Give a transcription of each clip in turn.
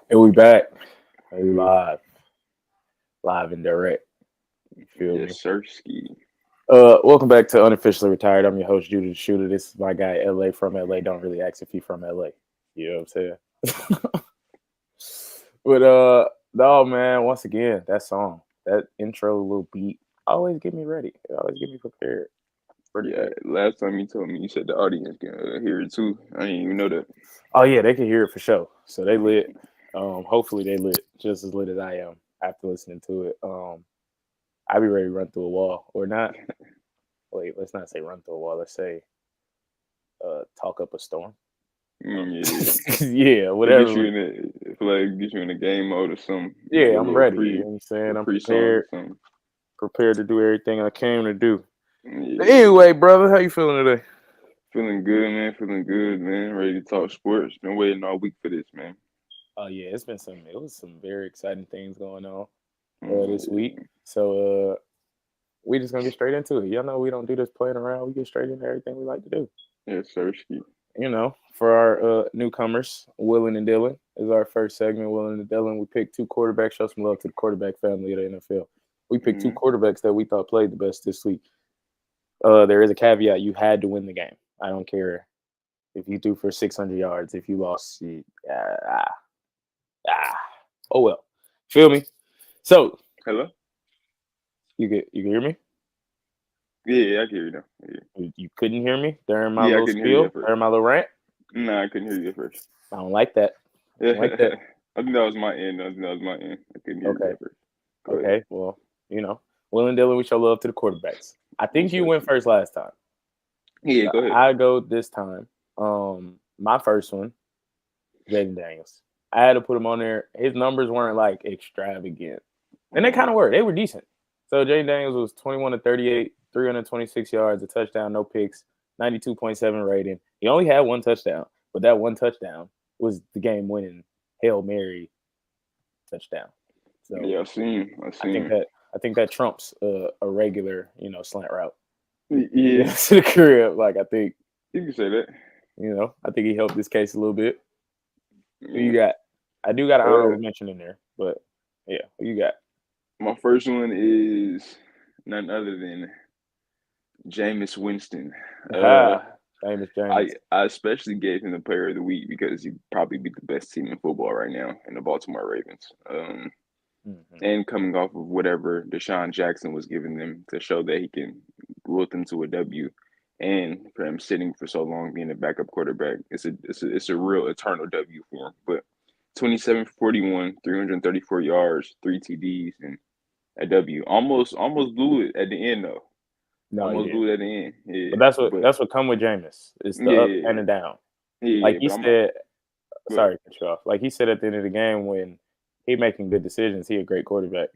And we back. We live and direct. You feel me? Yes, sir, ski. Welcome back to Unofficially Retired. I'm your host, Judah the Shooter. This is my guy, LA from LA. Don't really ask if he from LA. You know what I'm saying? But no man, once again, that song, that intro little beat, always get me ready. It always get me prepared for the Yeah, day. last time you told me you said the audience can hear it too. I didn't even know that. Oh yeah, they can hear it for sure. So they lit. Hopefully they lit just as lit as I am after listening to it. I be ready to run through a wall or not. Wait, let's not say run through a wall. Let's say talk up a storm. Yeah, Yeah, it gets whatever. you in a, it feel like it gets you in a game mode or something. Get Yeah, a I'm little ready. You know what I'm saying? I'm pre song or prepared, something. prepared to do everything I came to do. Yeah, Anyway, brother, how you feeling today? feeling good, man. Feeling good, man. Ready to talk sports. Been waiting all week for this, man. Oh yeah, it was some very exciting things going on this Mm, week. So we just gonna get straight into it. Y'all know we don't do this playing around. We get straight into everything we like to do. yes, sir, ski. For our newcomers, Willing and Dylan is our first segment. Willing and Dylan, we picked two quarterbacks. Show some love to the quarterback family of the NFL. We picked two Mm, quarterbacks that we thought played the best this week. There is a caveat: you had to win the game. I don't care if you threw for 600 yards. If you lost, ah, oh well. Feel me? So hello. you can hear me? Yeah, I can hear you now. Yeah, You couldn't hear me during my yeah, I little couldn't hear you spiel, at first. during my little rant. Nah, I couldn't hear you at first. I don't like that. I don't like that. I think that was my end. I think that was my end. I couldn't hear you Okay. at first. Go ahead. Okay. Well, you know, Will and Dylan, we show love to the quarterbacks. I think Yes, you sir. went first last time. Yeah, So go ahead. I go this time. My first one, Jayden Daniels. I had to put him on there. His numbers weren't like extravagant, and they kind of were. They were decent. So Jayden Daniels was 21 to 38, 326 yards, a touchdown, no picks, 92.7 rating. He only had one touchdown, but that one touchdown was the game-winning Hail Mary touchdown. So Yeah, I seen. I I think seen. that I think that trumps a regular, slant route. Yeah, To the crib. Like you can say that. I think he helped this case a little bit. Who you Yeah. got? I do got an Uh, honorable mention in there, but yeah, who you got? my first one is none other than Jameis Winston. Uh, Ha, famous I James. I especially gave him the Player of the Week because he probably beat the best team in football right now in the Baltimore Ravens. Mm-hmm. And coming off of whatever Deshaun Jackson was giving them to show that he can wilt them to a W. And for him sitting for so long being a backup quarterback, it's a real eternal W for him. But 27 for 41, 334 yards, three TDs, and a W. Almost blew it at the end though. No, he Almost didn't. blew it at the end. But Yeah, that's what come with Jameis. It's the up yeah, and the down. Like yeah. he But I'm said, but sorry to cut you off. Like he said at the end of the game when he making good decisions, he a great quarterback,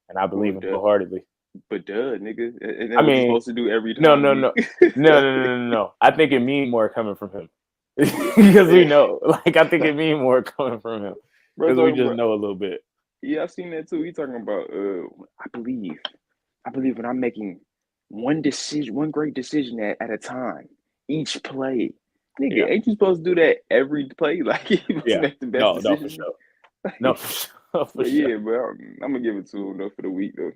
and I well, believe him duh, wholeheartedly. but duh, nigga, isn't that I what you're mean, supposed to do every no, time no, you? no, no, no, no, no, no, no. I think it mean more coming from him because we Yeah, know. Like I think it mean more coming from him bro, because we talking just about. know a little bit. Yeah, I seen that too. He talking about. I believe. I believe when I'm making one great decision at a time, each play. Yeah, Nigga, ain't you supposed to do that every play? Like you supposed to yeah. make the best No, no, for decision. sure. No, for sure, for But sure. yeah, bro, I'm gonna give it to him though for the week though.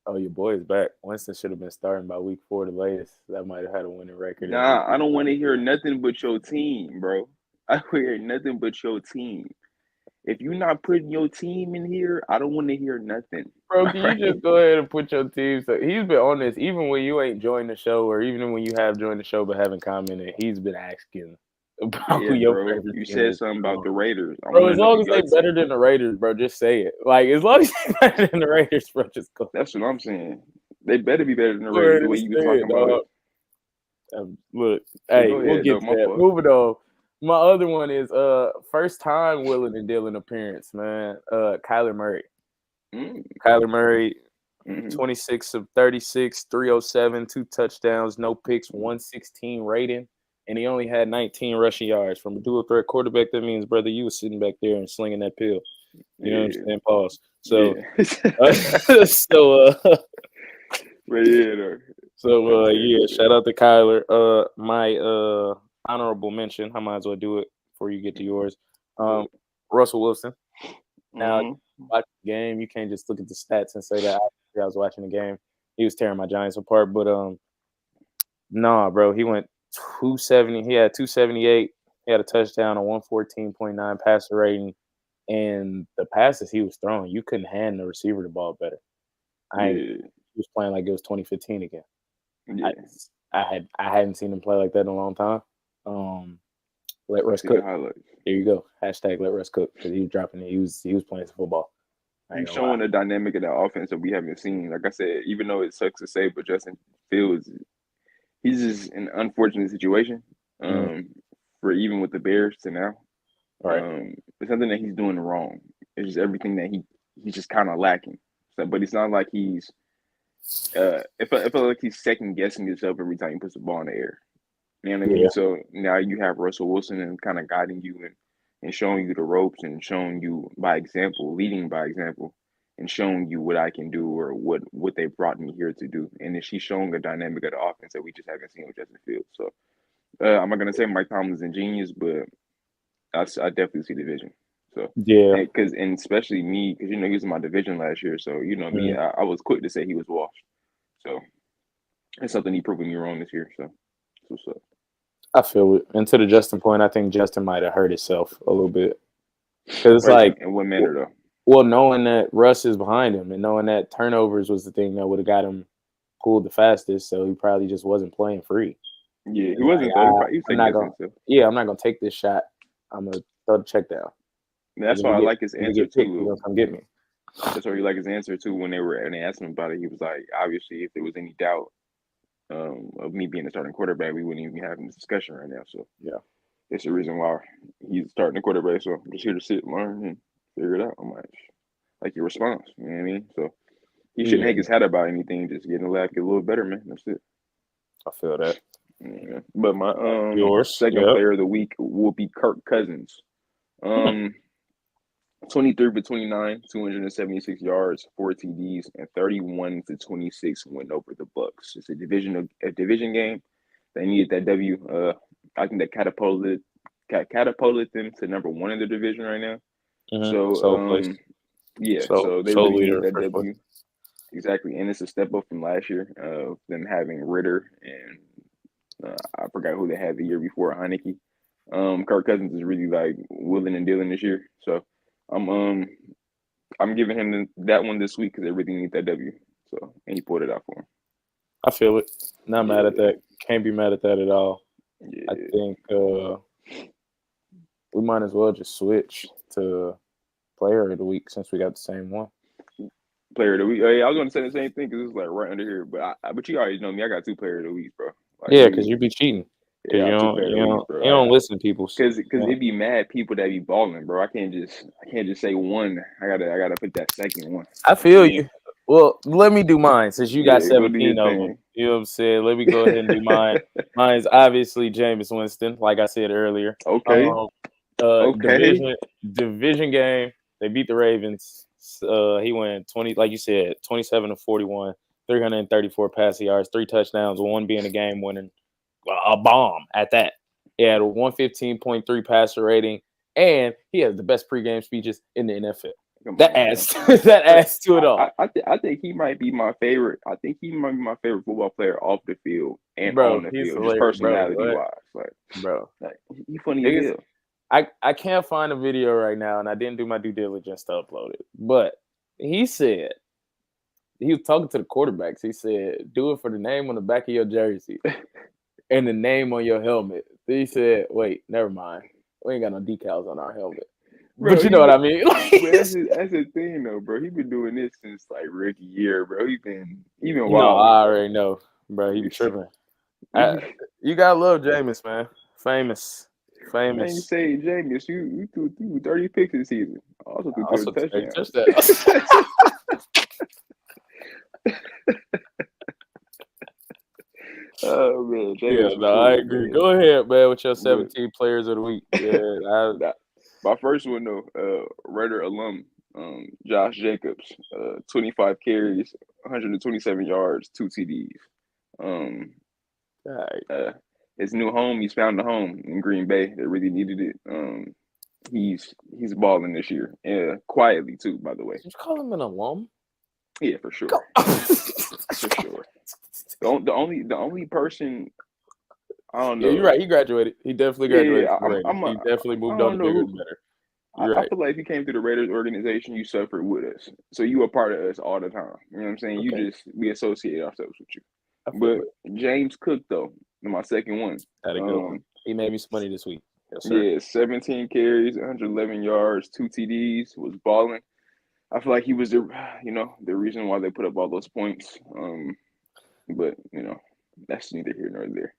Oh, your boy is back. Winston should have been starting by week 4, the latest. That might have had a winning record in week Nah, I don't want 5. to hear nothing but your team, bro. I hear nothing but your team. If you're not putting your team in here, I don't want to hear nothing. Bro, All can you right. just go ahead and put your team? So he's been on this even when you ain't joined the show, or even when you have joined the show but haven't commented. He's been asking about who Yeah, your bro. favorite You team said is something for about long. the Raiders. I Bro, want to as know long as your they team. better than the Raiders, bro, just say it. Like as long as they better than the Raiders, bro, just go. That's what I'm saying. They better be better than the Go Raiders. ahead The way and you say be talking it, about it. dog. Look, But hey, go we'll ahead get though. to My that. fault. Moving on. My other one is first time Willing and Dylan appearance, man. Kyler Murray. Mm, Kyler Murray, mm-hmm. 26 of 36, 307, two touchdowns, no picks, 116 rating, and he only had 19 rushing yards. From a dual threat quarterback, that means, brother, you was sitting back there and slinging that pill. You know what I'm Yeah, saying? Pause. So, yeah. so, But yeah, though. yeah, shout out to Kyler. My honorable mention, I might as well do it before you get to yours. Go Um, ahead. Russell Wilson. Now, Mm-hmm. watch the game, you can't just look at the stats and say that I was watching the game. He was tearing my Giants apart, but nah, bro, he went 270. He had 278. He had a touchdown, a 114.9 passer rating, and the passes he was throwing, you couldn't hand the receiver the ball better. Yeah, He was playing like it was 2015 again. I yeah. I hadn't seen him play like that in a long time. Let I Russ see the cook. highlights. There you go. Hashtag let Russ cook because he was dropping it. He was playing some football. I ain't He's gonna lie. showing a dynamic of that offense that we haven't seen. Like I said, even though it sucks to say, but Justin Fields, he's just in an unfortunate situation. Mhm. Um, for even with the Bears to now. All right. It's something that he's doing wrong. It's just everything that he's just kind of lacking. So, but it's not like he's. It felt like he's second guessing himself every time he puts the ball in the air. You know what I Yeah. mean? So now you have Russell Wilson and kind of guiding you and showing you the ropes and showing you by example, leading by example, and showing you what I can do or what they brought me here to do. And then she's showing a dynamic of the offense that we just haven't seen with Justin Fields. So I'm not gonna say Mike Tomlin's ingenious, but I definitely see the vision. So Yeah. and especially me, because he was in my division last year. So me, Mhm. I was quick to say he was washed. So it's something he proving me wrong this year. So that's what's up. I feel it. And to the Justin point, I think Justin might have hurt himself a little bit because it's Hurt like, in what manner though? well, knowing that Russ is behind him and knowing that turnovers was the thing that would have got him pulled the fastest, so he probably just wasn't playing free. Yeah, he And like, wasn't though. He was I'm second not guessing gonna, himself. yeah, I'm not gonna take this shot. I'm gonna throw the check down. That's If why I like his we answer get picked, you're too. gonna come get me. That's why you like his answer too when they asked him about it. He was like, obviously, if there was any doubt of me being a starting quarterback, we wouldn't even be having this discussion right now. So Yeah. it's the reason why he's starting the quarterback. So I'm just here to sit, learn, and figure it out. I'm like your response. You know what I mean? So he shouldn't Yeah, hang his hat about anything. Just get in the lab, get a little better, man. That's it. I feel that. Yeah. But my Yours, second yep. player of the week will be Kirk Cousins. Hmm. 23 for 29, 276 yards, 4 TDs, and 31-26 win over the Bucks. It's a division game. They needed that W. I think that catapulted them to number one in the division right now. So Soul place. yeah, So so they soul really needed leader that first place. W. Exactly, and it's a step up from last year of them having Ritter and I forgot who they had the year before, Heineke. Kirk Cousins is really like willing and dealing this year. So I'm um I'm giving him that one this week because they really need that W. So and he pulled it out for him. I feel it. Not mad at Yeah, that. Can't be mad at that at all. I yeah. think we might as well just switch to player of the week since we got the same one. Player of the week. Yeah, I was going to say the same thing because it's like right under here. But you already know me. I got two player of the weeks, bro. Like Yeah, because you, you be cheating. Because yeah, I got two player of the weeks, you bro. don't listen to people's. Because Yeah. it be mad people that be balling, bro. I can't just say one. I gotta put that second one. I You know feel what I mean? you. Well, let me do mine since you got Yeah, go do your 17 of them. thing. You know what I'm saying? Let me go ahead and do mine. Mine's obviously Jameis Winston, like I said earlier. Okay, Um, okay. division game. They beat the Ravens. He went 20, like you said, 27-41, 334 passing yards, 3 touchdowns, one being a game winning, a bomb at that. He had a 115.3 passer rating, and he has the best pregame speeches in the NFL. Come That on, man. adds that But adds to it all, I think he might be my favorite. I think he might be my favorite football player off the field and bro. on the He's field, just hilarious, bro. personality What, wise. bro? Like he funny as Niggas, hell. I can't find a video right now, and I didn't do my due diligence to upload it. But he said he was talking to the quarterbacks. He said, "Do it for the name on the back of your jersey and the name on your helmet." Then he said, "Wait, never mind. We ain't got no decals on our helmet." But Bro, you he know what been, I mean? but that's the thing though, bro. He been doing this since like rookie year, bro. He been You know, I wilding, already know, bro. He be bro. tripping. You gotta love Jameis, man. Famous, Man, you famous. say Jameis, you threw 30 picks this season. Also threw 30 Also, 30 touchdowns. touchdowns. Oh man, Yeah, Jameis was no, I cool, agree. man. Go ahead, man, with your But 17 players of the week. Yeah, nah, my first one though, Raider alum, Josh Jacobs, 25 carries, 127 yards, 2 TDs. Um, I, uh, his new home, he's found a home in Green Bay. They really needed it. he's balling this year. Yeah, quietly too, by the way. Did you call him an alum? Yeah, for sure. For sure. The only person I don't Yeah, know. you're right. He graduated. He definitely graduated from the Raiders. He definitely I moved on don't to know bigger who. and better. I feel like if you came through the Raiders organization, you suffered with us. So you a part of us all the time. You know what I'm saying? Okay. We associate ourselves with you. I feel But it. James Cook though, my second one. Had a good one. He made me some money this week. Yes, sir. Yeah, 17 carries, 111 yards, 2 TDs, was balling. I feel like he was the reason why they put up all those points. But that's neither here nor there.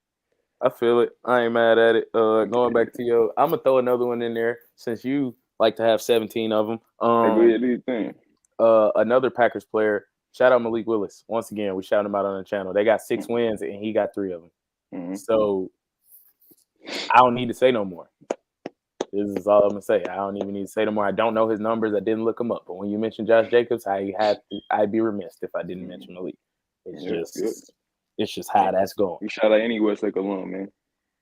I feel it. I ain't mad at it. Going back to your, I'm gonna throw another one in there since you like to have 17 of them. Hey, go ahead, do your thing. Another Packers player. Shout out Malik Willis. Once again, we shout him out on the channel. They got 6 wins and he got 3 of them. Mm-hmm. So I don't need to say no more. This is all I'm gonna say. I don't even need to say no more. I don't know his numbers. I didn't look him up. But when you mentioned Josh Jacobs, I'd be remiss if I didn't mention Malik. It's just how that's going. You shout out any Westlake alum, man.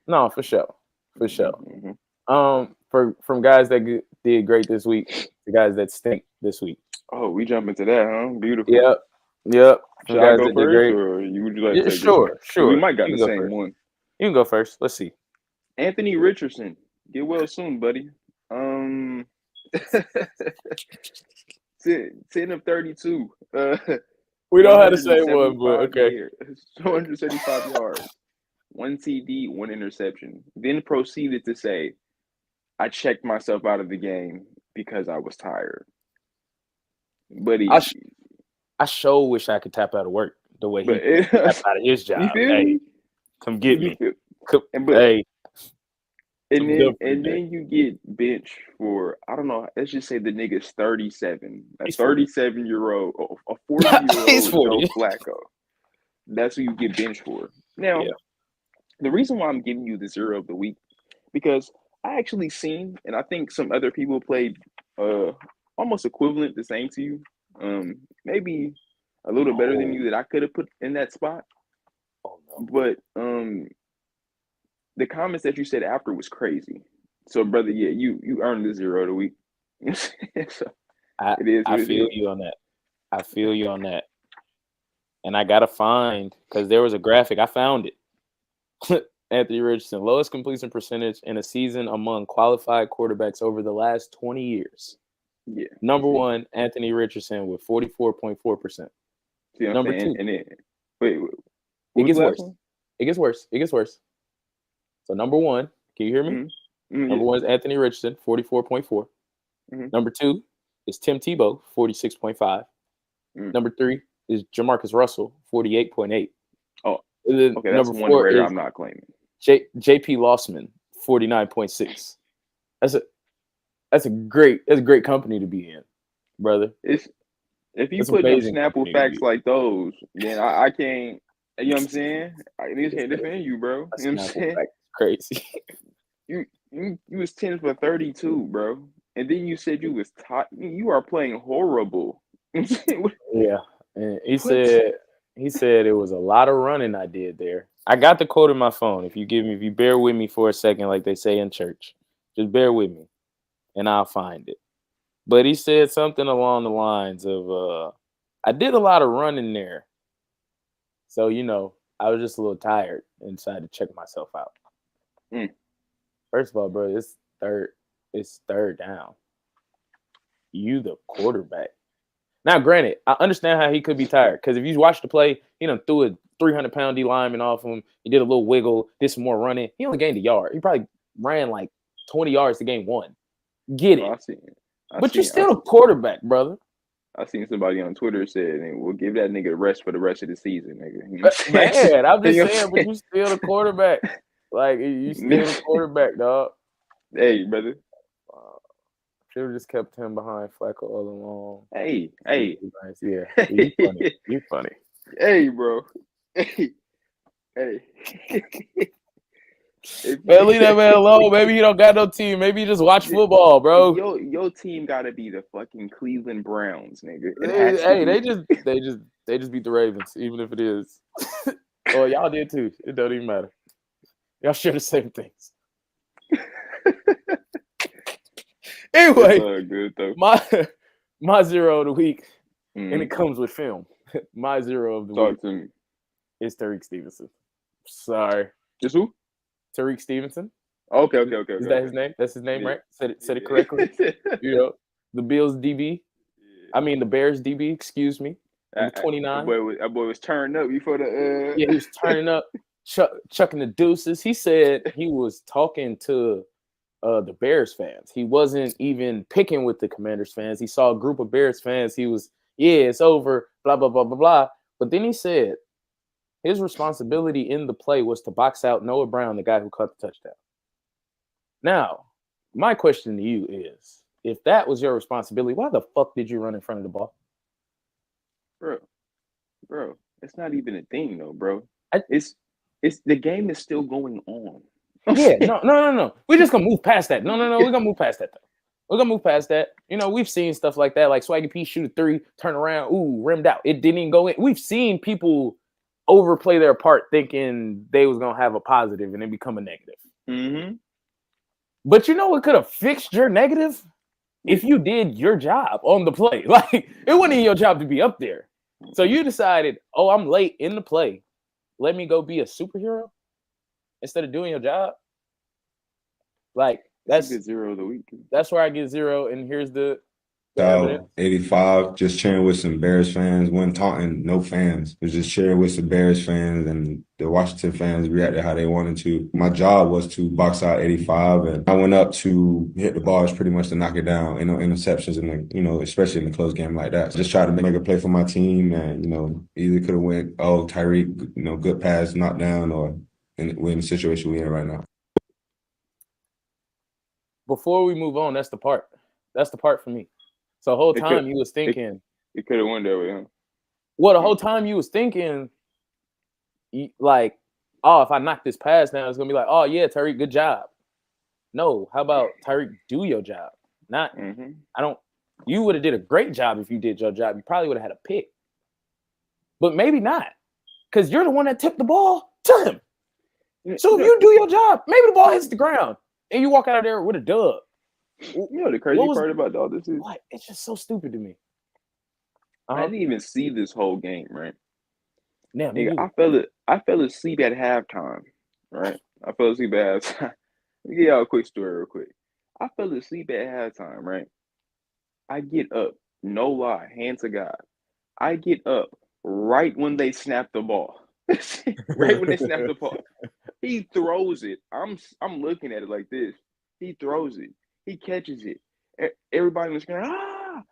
No, for sure. Mm-hmm. From guys that did great this week, the guys that stink this week. Oh, we jump into that, huh? Beautiful. Yep. Should I go first, or would you like to take Sure. We might got the same one. You can go first. Let's see. Anthony Richardson, get well soon, buddy. 10 of 32. We don't have the same one, but okay. 275 yards, 1 TD, 1 interception. Then proceeded to say, I checked myself out of the game because I was tired. But I sure wish I could tap out of work the way he tapped out of his job. You feel hey, me? Come get me. And then you get benched for, I don't know, let's just say the nigga's 37. A 37-year-old, a 40-year-old Joe Flacco. That's who you get benched for. Now, the reason why I'm giving you the 0 of the week, because I actually seen, and I think some other people played almost equivalent, the same to you. Maybe a little better than you that I could have put in that spot. Oh, no. But the comments that you said after was crazy. So, brother, yeah, you earned the 0 of the week. So, I feel you on that. I feel you on that. And I gotta find, because there was a graphic. I found it. Anthony Richardson, lowest completion percentage in a season among qualified quarterbacks over the last 20 years. Yeah. Number 1, Anthony Richardson with 44.4%. Number 2. And then, wait, it gets worse. It gets worse. So number 1, can you hear me? Mm-hmm. Number 1 is Anthony Richardson, 44.4. Mm-hmm. Number 2 is Tim Tebow, 46.5. Mm-hmm. Number 3 is Jamarcus Russell, 48.8. Oh, okay, that's number one 4 Raider is I'm not claiming. JP Lossman, 49.6. That's a great company to be in, brother. If you put up Snapple facts like those, then I can't. You know what I'm saying? I just can't defend you, bro. You know what I'm saying? Crazy. You was 10 for 32, bro, and then you said you was tired. You are playing horrible. Yeah, and he said it was a lot of running I did there. I got the quote in my phone. If you bear with me for a second, like they say in church, just bear with me, and I'll find it. But he said something along the lines of, I did a lot of running there. So, I was just a little tired and decided to check myself out. First of all, bro, it's third down. You the quarterback. Now, granted, I understand how he could be tired, because if you watch the play, he done threw a 300-pound D lineman off him. He did a little wiggle, did some more running. He only gained a yard. He probably ran like 20 yards to gain 1. Get it. But you're still a quarterback, brother. I seen somebody on Twitter said, "We'll give that nigga a rest for the rest of the season, nigga." You know Man, I'm just saying, but you still the quarterback. Like, you still the quarterback, dog. Hey, brother. Should have just kept him behind Flacco all along. Hey. Yeah, you funny. You funny. Hey, bro. Hey. Man, leave that man alone. Maybe he don't got no team. Maybe he just watch football, bro. Your team gotta be the fucking Cleveland Browns, nigga. Hey, they just beat the Ravens, even if it is. Oh, y'all did too. It don't even matter. Y'all share the same things. Anyway, It's good though. my zero of the week, and Mhm. it comes with film. My zero of the Talk week to me. is Tariq Stevenson. Sorry, Just who? Tariq Stevenson. Okay. Is that his name? That's his name, Yeah. right? Said it correctly. You know, the Bills DB. I mean, the Bears DB. Excuse me. Number 29. That boy was turned up before the. Yeah, he was turning up, chucking the deuces. He said he was talking to the Bears fans. He wasn't even picking with the Commanders fans. He saw a group of Bears fans. He was, yeah, it's over, blah, blah, blah, blah, blah. But then he said his responsibility in the play was to box out Noah Brown, the guy who caught the touchdown. Now, my question to you is, if that was your responsibility, why the fuck did you run in front of the ball? Bro, it's not even a thing though, bro. I- It's the game is still going on. Yeah, no. We're just gonna move past that. No. We're gonna move past that though. We're gonna move past that. You know, we've seen stuff like that, like Swaggy P shoot a three, turn around, ooh, rimmed out. It didn't even go in. We've seen people overplay their part thinking they was gonna have a positive and then become a negative. Mm-hmm. But you know what could have fixed your negative? If you did your job on the play. Like, it wasn't your job to be up there. So you decided, oh, I'm late in the play. Let me go be a superhero instead of doing your job. Like, that's a good zero of the week. That's where I get zero. And here's the evidence. 85, just cheering with some Bears fans. Wasn't taunting no fans. Was just cheering with some Bears fans, and the Washington fans reacted how they wanted to. My job was to box out 85, and I went up to hit the bars pretty much to knock it down. No interceptions, and especially in a close game like that. So just try to make a play for my team, and either could have went, Tyreek, good pass, knocked down, or we're in the situation we're in right now. Before we move on, that's the part. That's the part for me. So the whole time you was thinking it could have went that way, huh? Well, the whole time you was thinking, like, oh, if I knock this pass down, it's gonna be like, oh yeah, Tyreek, good job. No, how about Tyreek, do your job? Not, you would have did a great job if you did your job. You probably would have had a pick, but maybe not, because you're the one that tipped the ball to him. So if you do your job, maybe the ball hits the ground and you walk out of there with a dub. You know the crazy part about all this is what? It's just so stupid to me. I didn't even see this whole game, right? Yeah, I fell asleep at halftime, right? I fell asleep at halftime. Let me give y'all a quick story real quick. I fell asleep at halftime, right? I get up, no lie, hand to God. I get up right when they snap the ball. Right when they snap the ball. He throws it. I'm looking at it like this. He throws it. He catches it. Everybody was screaming, ah.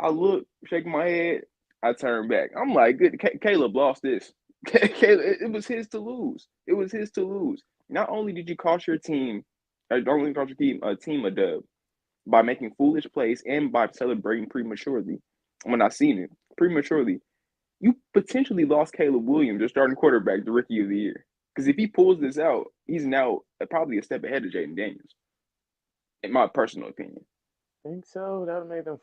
I look, shake my head. I turn back. I'm like, good. Caleb lost this. It was his to lose. It was his to lose. Not only did you cost your team, a dub by making foolish plays and by celebrating prematurely. When I seen it prematurely, you potentially lost Caleb Williams, your starting quarterback, the rookie of the year. Because if he pulls this out, he's now probably a step ahead of Jayden Daniels, in my personal opinion. I think so. That would have made them.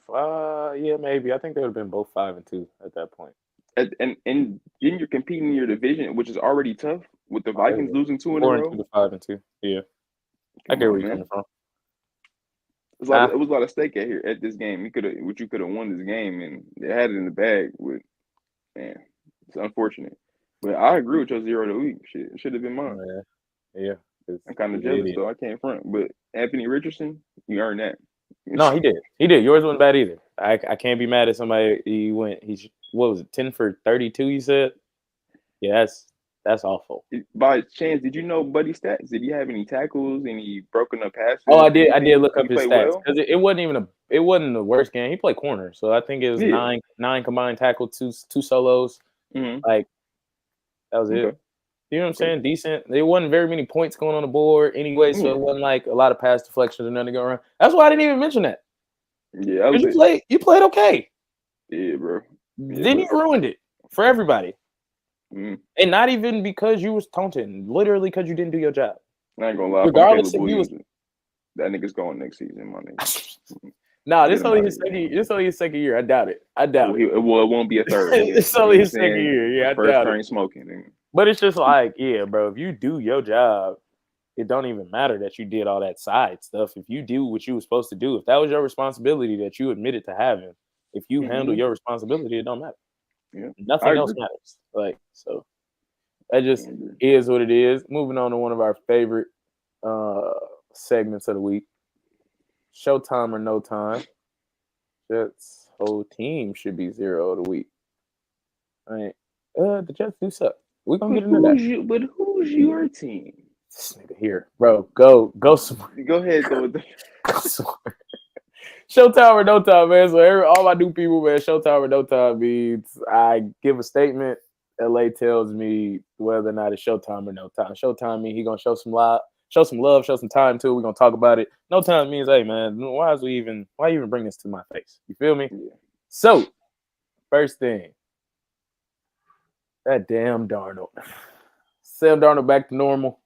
Yeah, maybe. I think they would have been both 5-2 at that point. And then you're competing in your division, which is already tough, with the Vikings losing 2 in a row. 4-2 to 5-2. Yeah, I get where you're coming from. It was a lot of stake at this game. You could have won this game, and they had it in the bag. It's unfortunate, but I agree with your zero of the week. Shit, it should have been mine. Yeah. I'm kind of jealous, so I can't front. But Anthony Richardson, you earned that. No, he did. Yours wasn't bad either. I can't be mad at somebody. What was it, 10 for 32? You said, yeah, that's awful. By chance, did you know Buddy's stats? Did he have any tackles? Any broken up passes? Oh, I did. I did look up his stats because it wasn't the worst game. He played corner, so I think it was 9 combined tackles, two solos. Like that was it. You know what I'm saying? Decent. There wasn't very many points going on the board anyway, so it wasn't like a lot of pass deflections or nothing going around. That's why I didn't even mention that. Yeah, you played okay. Yeah, bro. Then you ruined it for everybody. And not even because you was taunting, literally because you didn't do your job. I ain't gonna lie. Regardless if you was, that nigga's going next season, my nigga. Nah, this only his second year. I doubt it. It won't be a third. It's only his second year. Yeah, I doubt it. First smoking. But it's just like, yeah, bro. If you do your job, it don't even matter that you did all that side stuff. If you do what you were supposed to do, if that was your responsibility that you admitted to having, if you handle your responsibility, it don't matter. Yeah, Nothing else matters. Like, so that just is what it is. Moving on to one of our favorite segments of the week. Showtime or no time. Jets whole team should be 0 of the week. All right. The Jets do suck. We're gonna get into that. But who's your team? This nigga here, bro. Go somewhere. Go ahead, though. Go somewhere. Showtime or no time, man. So all my new people, man, showtime or no time means I give a statement. LA tells me whether or not it's showtime or no time. Showtime means he gonna show some love, show some time too. We're gonna talk about it. No time means, hey man, why you even bring this to my face? You feel me? Yeah. So, first thing, that damn Darnold. Sam Darnold back to normal.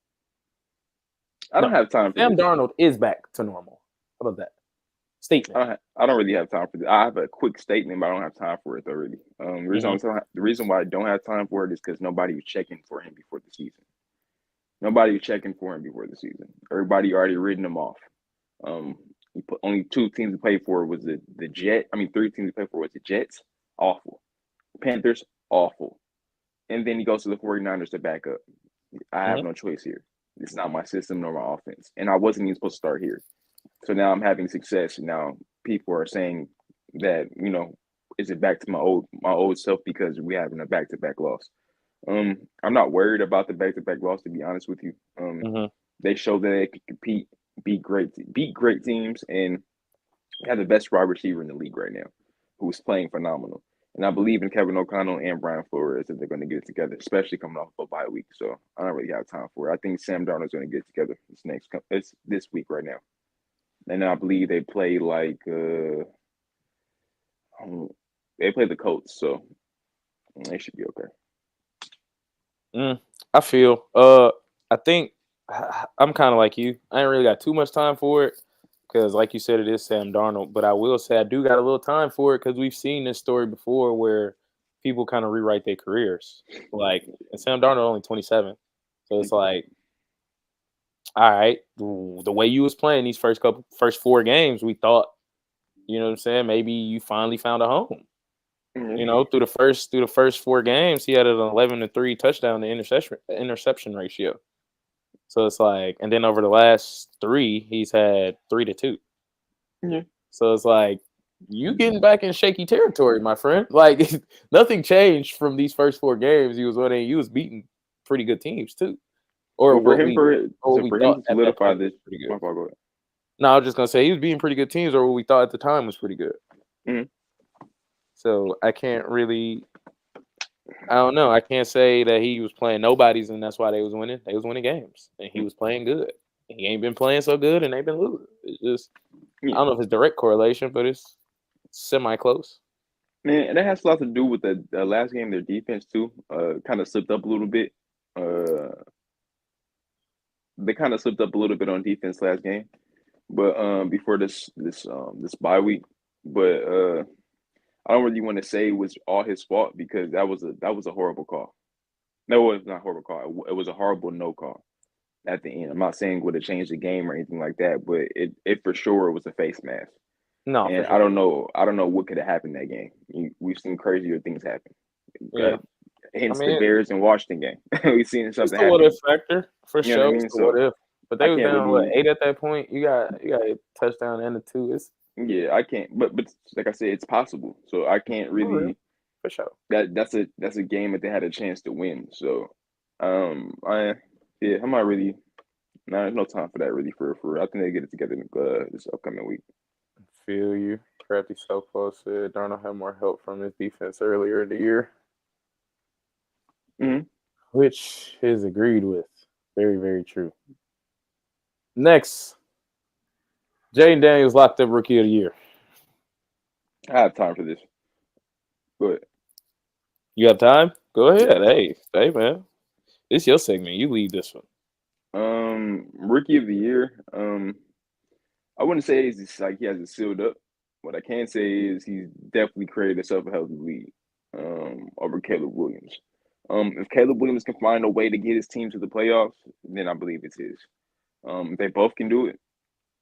I don't have time for Sam this. Darnold is back to normal. How about that? Statement. I don't really have time for this. I have a quick statement, but I don't have time for it already. The reason why I don't have time for it is because nobody was checking for him before the season. Nobody was checking for him before the season. Everybody already written him off. Only 2 teams to play for was the Jets. 3 teams to play for was the Jets. Awful. Panthers, awful. And then he goes to the 49ers to back up. I have no choice here. It's not my system nor my offense. And I wasn't even supposed to start here. So now I'm having success. And now people are saying that, is it back to my old self because we having a back-to-back loss? I'm not worried about the back-to-back loss, to be honest with you. They show that they can compete, beat great teams, and have the best wide receiver in the league right now, who's playing phenomenal. And I believe in Kevin O'Connell and Brian Flores that they're going to get it together, especially coming off a bye week. So I don't really have time for it. I think Sam Darnold's going to get it together this week right now. And I believe they play they play the Colts, so they should be okay. I feel. I think I'm kind of like you. I ain't really got too much time for it because, like you said, it is Sam Darnold. But I will say I do got a little time for it because we've seen this story before where people kind of rewrite their careers. Like, and Sam Darnold only 27, so it's like, all right, the way you was playing these first 4 games, we thought, you know what I'm saying, maybe you finally found a home. Through the first 4 games, he had an 11-3 touchdown to interception ratio. So it's like, and then over the last 3, he's had 3-2. Yeah. So it's like, you getting back in shaky territory, my friend. Like, nothing changed from these first 4 games. He was winning. He was beating pretty good teams too. Or for him to solidify this. No, I was just gonna say he was beating pretty good teams, or what we thought at the time was pretty good. So I can't really, I don't know. I can't say that he was playing nobodies and that's why they was winning. They was winning games, and he was playing good. He ain't been playing so good, and they've been losing. It's just, I don't know if it's direct correlation, but it's semi-close. Man, and that has a lot to do with the last game. Their defense too, kind of slipped up a little bit. They kind of slipped up a little bit on defense last game, but before this bye week. But I don't really want to say it was all his fault because that was a horrible call. No, it was not a horrible call. It was a horrible no call at the end. I'm not saying it would have changed the game or anything like that, but it for sure was a face mask. No, and sure. I don't know what could have happened that game. We've seen crazier things happen. Yeah. Hence the Bears and Washington game. We've seen something happen. What if factor for sure. What I mean? So what if? But they was down 8 at that point. You got a touchdown and a 2. I can't. But like I said, it's possible. So I can't really. For sure. That's a game that they had a chance to win. So, I'm not really. No, there's no time for that really. For I think they get it together this upcoming week. Feel you. Crafty so close. Darnold had more help from his defense earlier in the year. Which is agreed with. Very, very true. Next, Jayden Daniels locked up Rookie of the Year. I have time for this. Go ahead. You got time? Go ahead. Hey, man. It's your segment. You lead this one. Rookie of the Year. I wouldn't say it's like he has it sealed up. What I can say is he's definitely created himself a healthy lead over Caleb Williams. If Caleb Williams can find a way to get his team to the playoffs, then I believe it's his. They both can do it.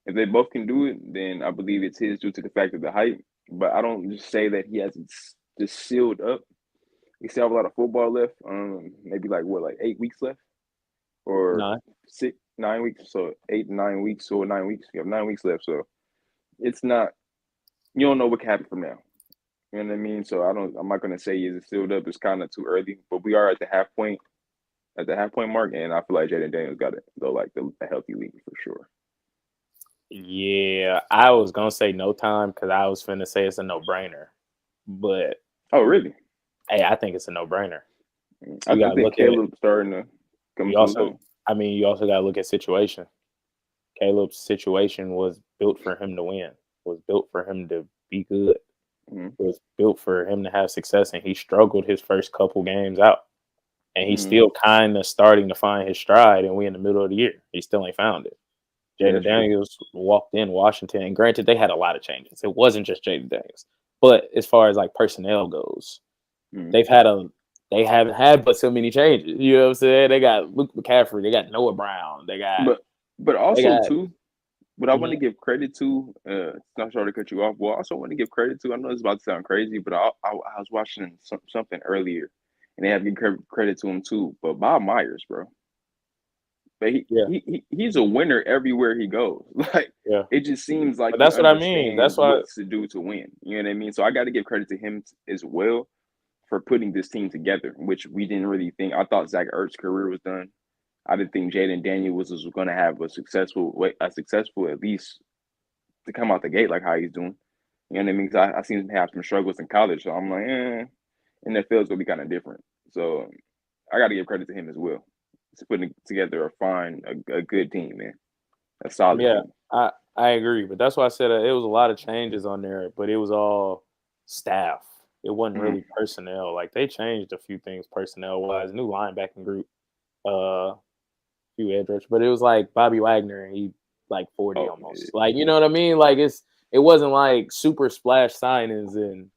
If they both can do it, then I believe it's his due to the fact of the hype. But I don't just say that he has it just sealed up. We still have a lot of football left. Maybe like 8 weeks left, or Nah. 9 weeks. So 8 9 weeks or 9 weeks. You have 9 weeks left. So it's not. You don't know what can happen from now. You know what I mean? So I'm not gonna say is it sealed up. It's kind of too early. But we are at the half point mark, and I feel like Jayden Daniels got to go like a healthy league for sure. Yeah, I was gonna say no time because I was finna say it's a no-brainer, but Oh, really? hey, I think it's a no-brainer. I think Caleb's starting to come to his own. You also gotta look at situation. Caleb's situation was built for him to win. Was built for him to be good. Mm-hmm. Was built for him to have success, and he struggled his first couple games out, and he's Mm-hmm. still kind of starting to find his stride. And we in the middle of the year, he still ain't found it. Jayden Daniels walked in Washington, and granted, they had a lot of changes. It wasn't just Jayden Daniels, but as far as like personnel goes, they haven't had but so many changes. You know what I'm saying? They got Luke McCaffrey, they got Noah Brown, they got. But also too, what I Mhm. want to give credit to, not sorry to cut you off. Well, I also want to give credit to. I know it's about to sound crazy, but I was watching something earlier, and they have to give credit to him too. But Bob Myers, bro. But he's a winner everywhere he goes. Like it just seems like But that's what I mean. That's why what to do to win. You know what I mean? So I got to give credit to him as well for putting this team together, which we didn't really think. I thought Zach Ertz's career was done. I didn't think Jayden Daniels was going to have a successful at least to come out the gate like how he's doing. You know what I mean? Because I seen him have some struggles in college, so I'm like, NFL is going to be kind of different. So I got to give credit to him as well. He's putting together a good team, man. A solid team. I agree, but that's why I said it was a lot of changes on there, but it was all staff. It wasn't really personnel. Like they changed a few things personnel wise, new linebacking group, few edge rushers, but it was like Bobby Wagner, and he like 40 almost. Yeah. Like you know what I mean? Like it wasn't like super splash signings and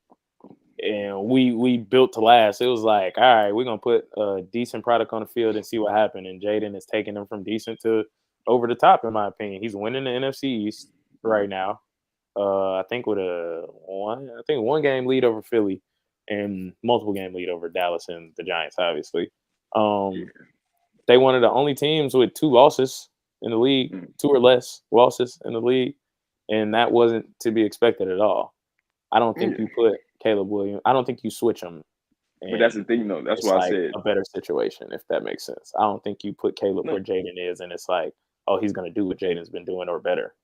we built to last. It was like, all right, we're gonna put a decent product on the field and see what happened. And Jayden is taking them from decent to over the top, in my opinion. He's winning the NFC East right now. I think with one game lead over Philly and multiple game lead over Dallas and the Giants, obviously. They one of the only teams with 2 losses in the league, 2 or less losses in the league, and that wasn't to be expected at all. I don't think you put Caleb Williams. I don't think you switch them. But that's the thing, though. That's why I said a better situation, if that makes sense. I don't think you put Caleb where Jayden is, and it's like, oh, he's going to do what Jayden's been doing or better.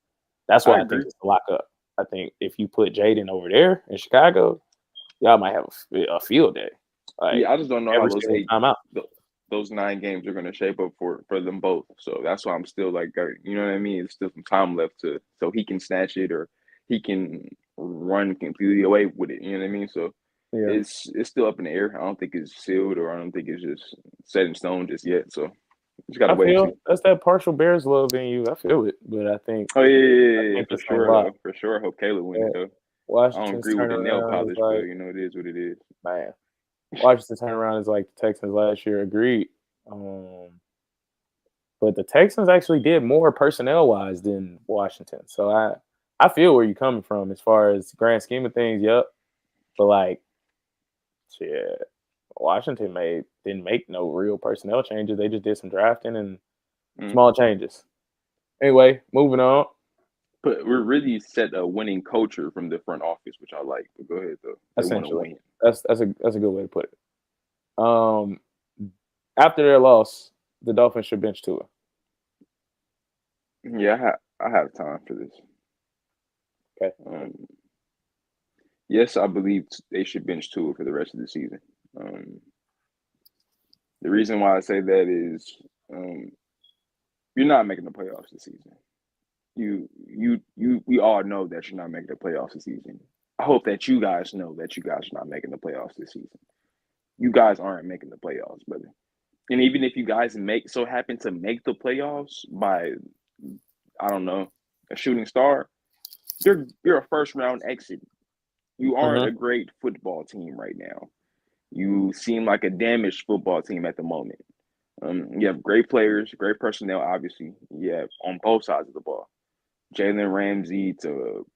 That's why I think it's a lock up. I think if you put Jayden over there in Chicago, y'all might have a field day. Like, I just don't know how those 9 games are going to shape up for them both. So that's why I'm still like, you know what I mean? There's still some time left so he can snatch it or he can run completely away with it. You know what I mean? So it's still up in the air. I don't think it's sealed or I don't think it's just set in stone just yet. So just gotta wait and see. That's that partial Bears love in you. I feel it, but I think. Oh yeah, for sure. For sure, I hope Caleb wins it though. Washington's I don't agree with the nail polish, but you know it is what it is. Man, Washington's turnaround is like the Texans last year. Agreed. But the Texans actually did more personnel wise than Washington. So I feel where you're coming from as far as grand scheme of things. Yep. But like, shit, Washington didn't make no real personnel changes. They just did some drafting and small changes. Anyway, moving on. But we're really set a winning culture from the front office, which I like. But go ahead though. Essentially, that's a good way to put it. After their loss, the Dolphins should bench Tua. Yeah, I have time for this. Okay. Yes, I believe they should bench Tua for the rest of the season. The reason why I say that is you're not making the playoffs this season. We all know that you're not making the playoffs this season. I hope that you guys know that you guys are not making the playoffs this season. You guys aren't making the playoffs, brother. And even if you guys happen to make the playoffs by, I don't know, a shooting star, you're a first round exit. You aren't a great football team right now. You seem like a damaged football team at the moment. You have great players, great personnel. Obviously, you have on both sides of the ball. Jalen Ramsey to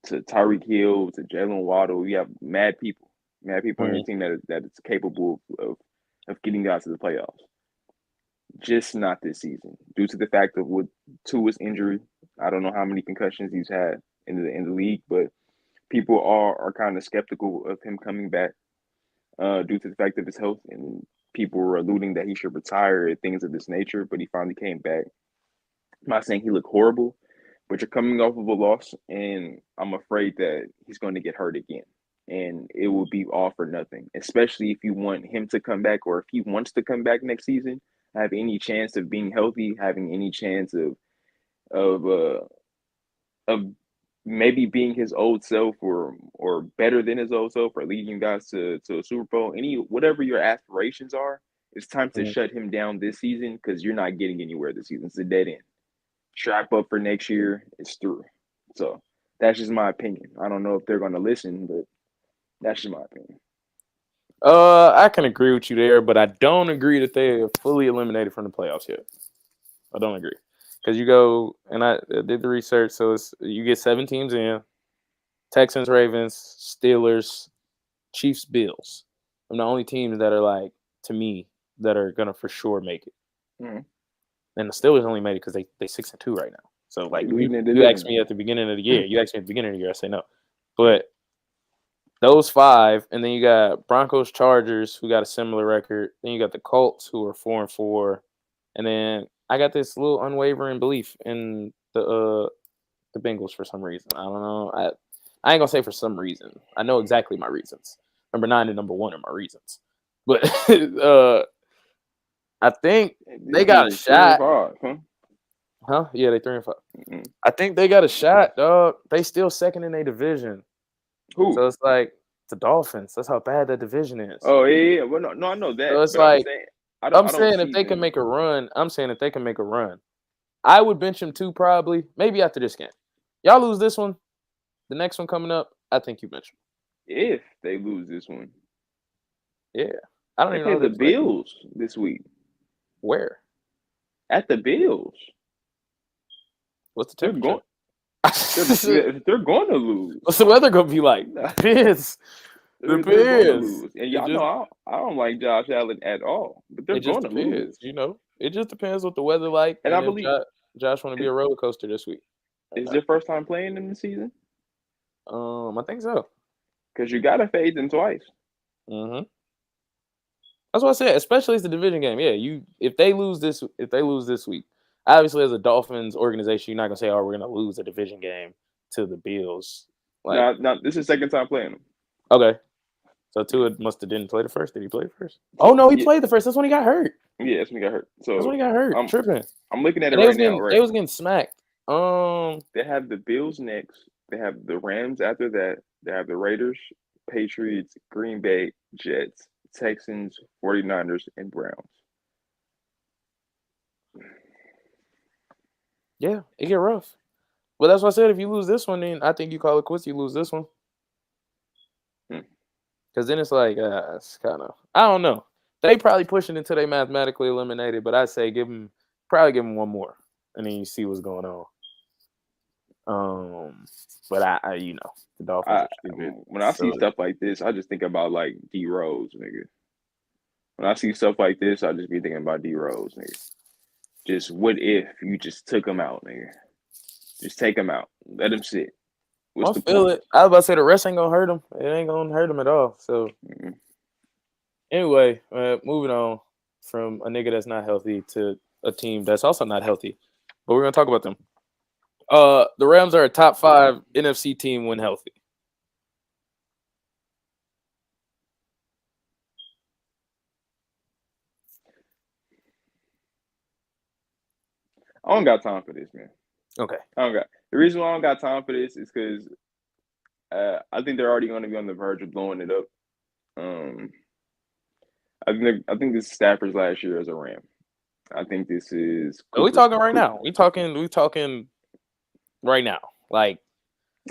Tyreek Hill to Jalen Waddle. You have mad people on your team that is capable of getting guys to the playoffs. Just not this season, due to the fact of what Tua's injury. I don't know how many concussions he's had in the league, but people are kind of skeptical of him coming back due to the fact of his health, and people were alluding that he should retire and things of this nature. But he finally came back. I'm not saying he looked horrible, but you're coming off of a loss, and I'm afraid that he's going to get hurt again. And it will be all for nothing, especially if you want him to come back, or if he wants to come back next season, have any chance of being healthy, having any chance of uh of maybe being his old self or better than his old self, or leading guys to a Super Bowl. Any whatever your aspirations are, it's time to shut him down this season, because you're not getting anywhere this season. It's a dead end. Strap up for next year. It's through. So that's just my opinion. I don't know if they're going to listen, but that's just my opinion. I can agree with you there, but I don't agree that they are fully eliminated from the playoffs yet. I don't agree, because you go, and I did the research, so you get 7 teams in: Texans, Ravens, Steelers, Chiefs, Bills. I'm the only teams that are, like, to me, that are gonna for sure make it. Mm-hmm. And the Steelers only made it because they 6-2 right now. So, like, you asked me at the beginning of the year. You asked me at the beginning of the year, I say no. But those 5, and then you got Broncos, Chargers, who got a similar record. Then you got the Colts, who are 4-4, and then I got this little unwavering belief in the Bengals for some reason. I don't know. I ain't gonna say for some reason. I know exactly my reasons. Number 9 and number 1 are my reasons. But I think they got a shot. 5, huh? Huh? Yeah, they 3-5. Mm-hmm. I think they got a shot, dog. They still second in their division. Who? So it's like the Dolphins. That's how bad that division is. Oh yeah. Well, no, I know that. So it's but like I'm saying if they can make a run, I would bench them 2 probably, maybe after this game. Y'all lose this one, the next one coming up, I think you bench them. If they lose this one. Yeah. I don't They even know play the Bills this week. Where? At the Bills. What's the temperature? They're going to lose. What's the weather going to be like? Depends. They're going to lose. And y'all know I don't like Josh Allen at all. But they're going to lose. You know, it just depends what the weather like. And I believe Josh want to be a roller coaster this week. Is their first time playing in the season? I think so. Because you got to fade them twice. Mm-hmm. That's what I said. Especially it's the division game. Yeah, if they lose this week, obviously as a Dolphins organization, you're not gonna say, "Oh, we're gonna lose a division game to the Bills." Like, no, this is second time playing them. Okay, so Tua must have didn't play the first. Did he play the first? Oh no, he played the first. That's when he got hurt. Yeah, that's when he got hurt. So that's when he got hurt. I'm tripping. I'm looking at it right now. They was getting smacked. They have the Bills next. They have the Rams after that. They have the Raiders, Patriots, Green Bay, Jets, Texans, 49ers, and Browns. Yeah, it get rough. But that's what I said. If you lose this one, then I think you call it quits. You lose this one. Because then it's like, it's kind of, I don't know. They probably pushing until they mathematically eliminated, but I say give them one more, and then you see what's going on. But I the Dolphins are stupid. When I see stuff like this, I just think about like D Rose, nigga. When I see stuff like this, I just be thinking about D Rose, nigga. Just what if you just took him out, nigga? Just take him out. Let him sit. I feel it. I was about to say the rest ain't gonna hurt him. It ain't gonna hurt him at all. So anyway, moving on from a nigga that's not healthy to a team that's also not healthy. But we're gonna talk about them. The Rams are a top 5 NFC team when healthy. I don't got time for this, man. Okay. The reason why I don't got time for this is because I think they're already going to be on the verge of blowing it up. I think this is Stafford's last year as a Ram. I think this is. Are we talking right now? We talking right now. Like,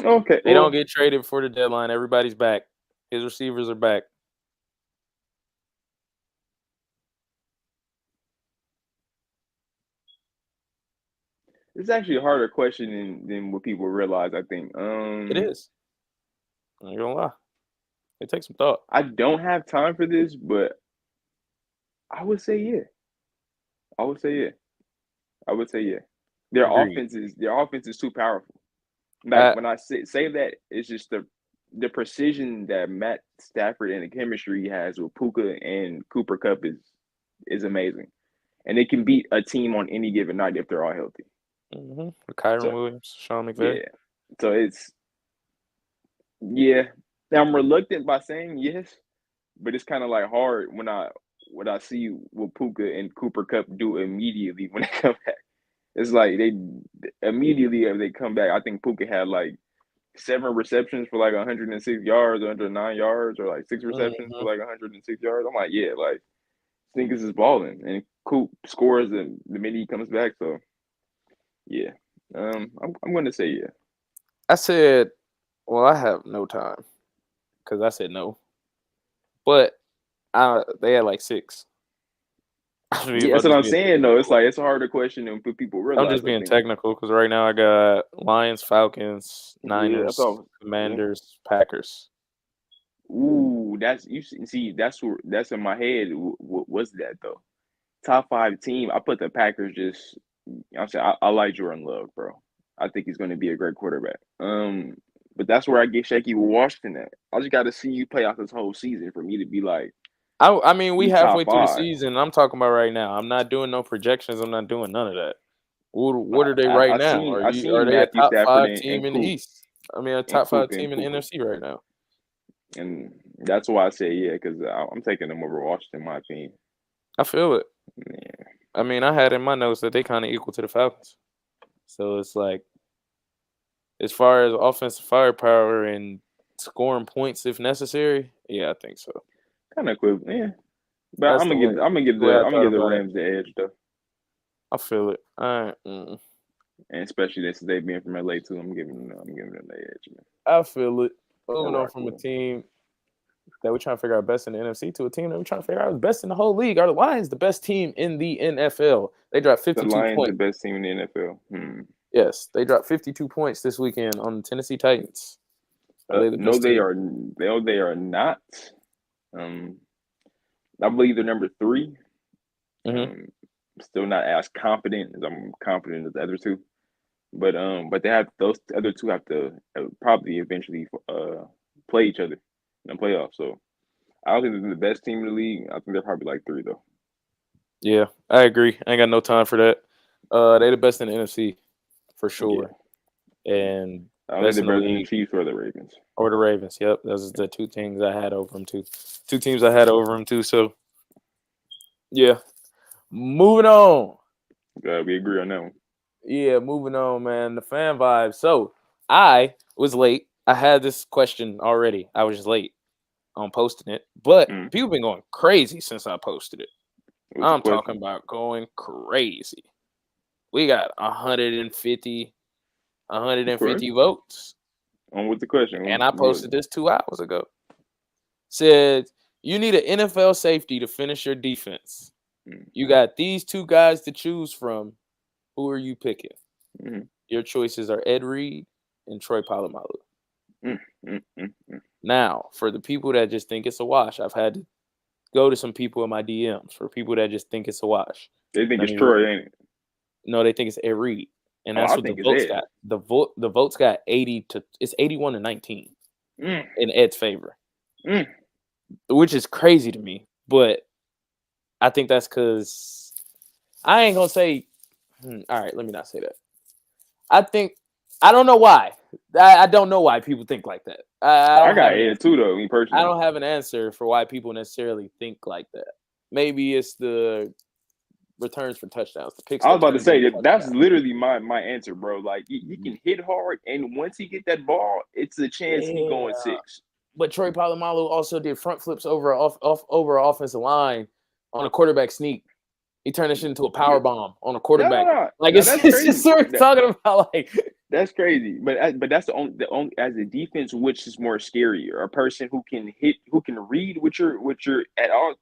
okay, they don't get traded before the deadline. Everybody's back. His receivers are back. It's actually a harder question than what people realize, I think. It is. I ain't gonna lie. It takes some thought. I don't have time for this, but I would say yeah. I would say yeah. I would say yeah. Agreed. Their offense is too powerful. Like I, when I say that, it's just the precision that Matt Stafford and the chemistry he has with Puka and Cooper Cup is amazing, and they can beat a team on any given night if they're all healthy. Kyron So Williams, Sean McVay. yeah, so it's yeah. Now, I'm reluctant by saying yes, but it's kind of like hard when I see what Puka and Cooper Cup do immediately when they come back. It's like they immediately as they come back. I think Puka had like 7 receptions for like 106 yards, or 109 yards, or like 6 receptions for Mm-hmm. like 106 yards. I'm like, yeah, like Snickers is balling, and Coop scores the minute he comes back. So yeah, I'm going to say yeah. I said, well, I have no time because I said no, but they had like 6. Yeah, that's what I'm saying though. It's like it's a harder question than people I'm realize. just I being think. technical because right now I got Lions, Falcons, Yeah, that's Niners, all. Yeah. Commanders, Packers. Ooh, that's you see. That's in my head. What's that though? Top 5 team. I put the Packers. Just I'm saying I like Jordan Love, bro. I think he's going to be a great quarterback. But that's where I get shaky with Washington at. I just got to see you play out this whole season for me to be like I mean, we you top halfway through the 5. season. I'm talking about right now. I'm not doing no projections. I'm not doing none of that. What are they right now? I Are seen they a Matthew top Stafford 5 and team in the Coop East? I mean, a top 5 team in the and Puka, NFC right now. and that's why I say yeah because I'm taking them over Washington. In my opinion. I feel it. Yeah. I mean, I had in my notes that they kind of equal to the Falcons. So it's like, as far as offensive firepower and scoring points if necessary, yeah, I think so. Kind of quick, yeah. But That's the way. That's the way I I'm gonna thought give the about it. Rams the edge though, I feel it. and especially since they've been from LA too. I'm giving them the edge, man. I feel it. I Moving on rock from a with them. team that we're trying to figure out best in the NFC to a team that we're trying to figure out is best in the whole league. Are the Lions the best team in the NFL? They dropped The 52 Lions, the points. best team in the NFL. Yes, they dropped 52 points this weekend on the Tennessee Titans. Are they the No, best team? they are not. Um, I believe they're number 3. Mm-hmm. Still not as confident as I'm confident as the other 2. But they have those other 2 have to probably eventually play each other in the playoffs. So I don't think they're the best team in the league. I think they're probably like 3 though. Yeah, I agree. I ain't got no time for that. They the best in the NFC for Yeah, sure, and I don't think best they're in the better than the league Chiefs or the Ravens. or the Ravens. Yep, those are the 2 things I had over them too. 2 teams I had over them too. So yeah, moving on. We agree on that one. Yeah, moving on, man. The fan vibe. So I was late. I had this question already. I was just late on posting it, but people been going crazy since I posted it. What's the I'm talking question? about going crazy. We got 150 Okay. votes. On with the question. And I posted this 2 hours ago. Said, you need an NFL safety to finish your defense. You got these 2 guys to choose from. Who are you picking? Your choices are Ed Reed and Troy Polamalu. Now, for the people that just think it's a wash, I've had to go to some people in my DMs for people that just think it's a wash. They think Let it's me Troy, ain't it? No, they think it's Ed Reed. And that's I what the think it's votes Ed. got. The votes got 81 to 19 in Ed's favor. Which is crazy to me. But I think that's because I ain't gonna say all right, let me not say that. I don't know why. I don't know why people think like that. I I don't have got an Ed answer. too, though. Me I personally. don't have an answer for why people necessarily think like that. Maybe it's the returns for touchdowns. The picks I was that about to turns say into that's touchdowns. literally my answer, bro. Like he can hit hard, and once he get that ball, it's a chance he Yeah. going 6. But Troy Polamalu also did front flips over over an offensive line on a quarterback sneak. He turned this shit into a power bomb on a quarterback. Like No, that's it's just crazy. what we're talking about. Like That's crazy. But that's the only as a defense, which is more scarier. A person who can read what you're at all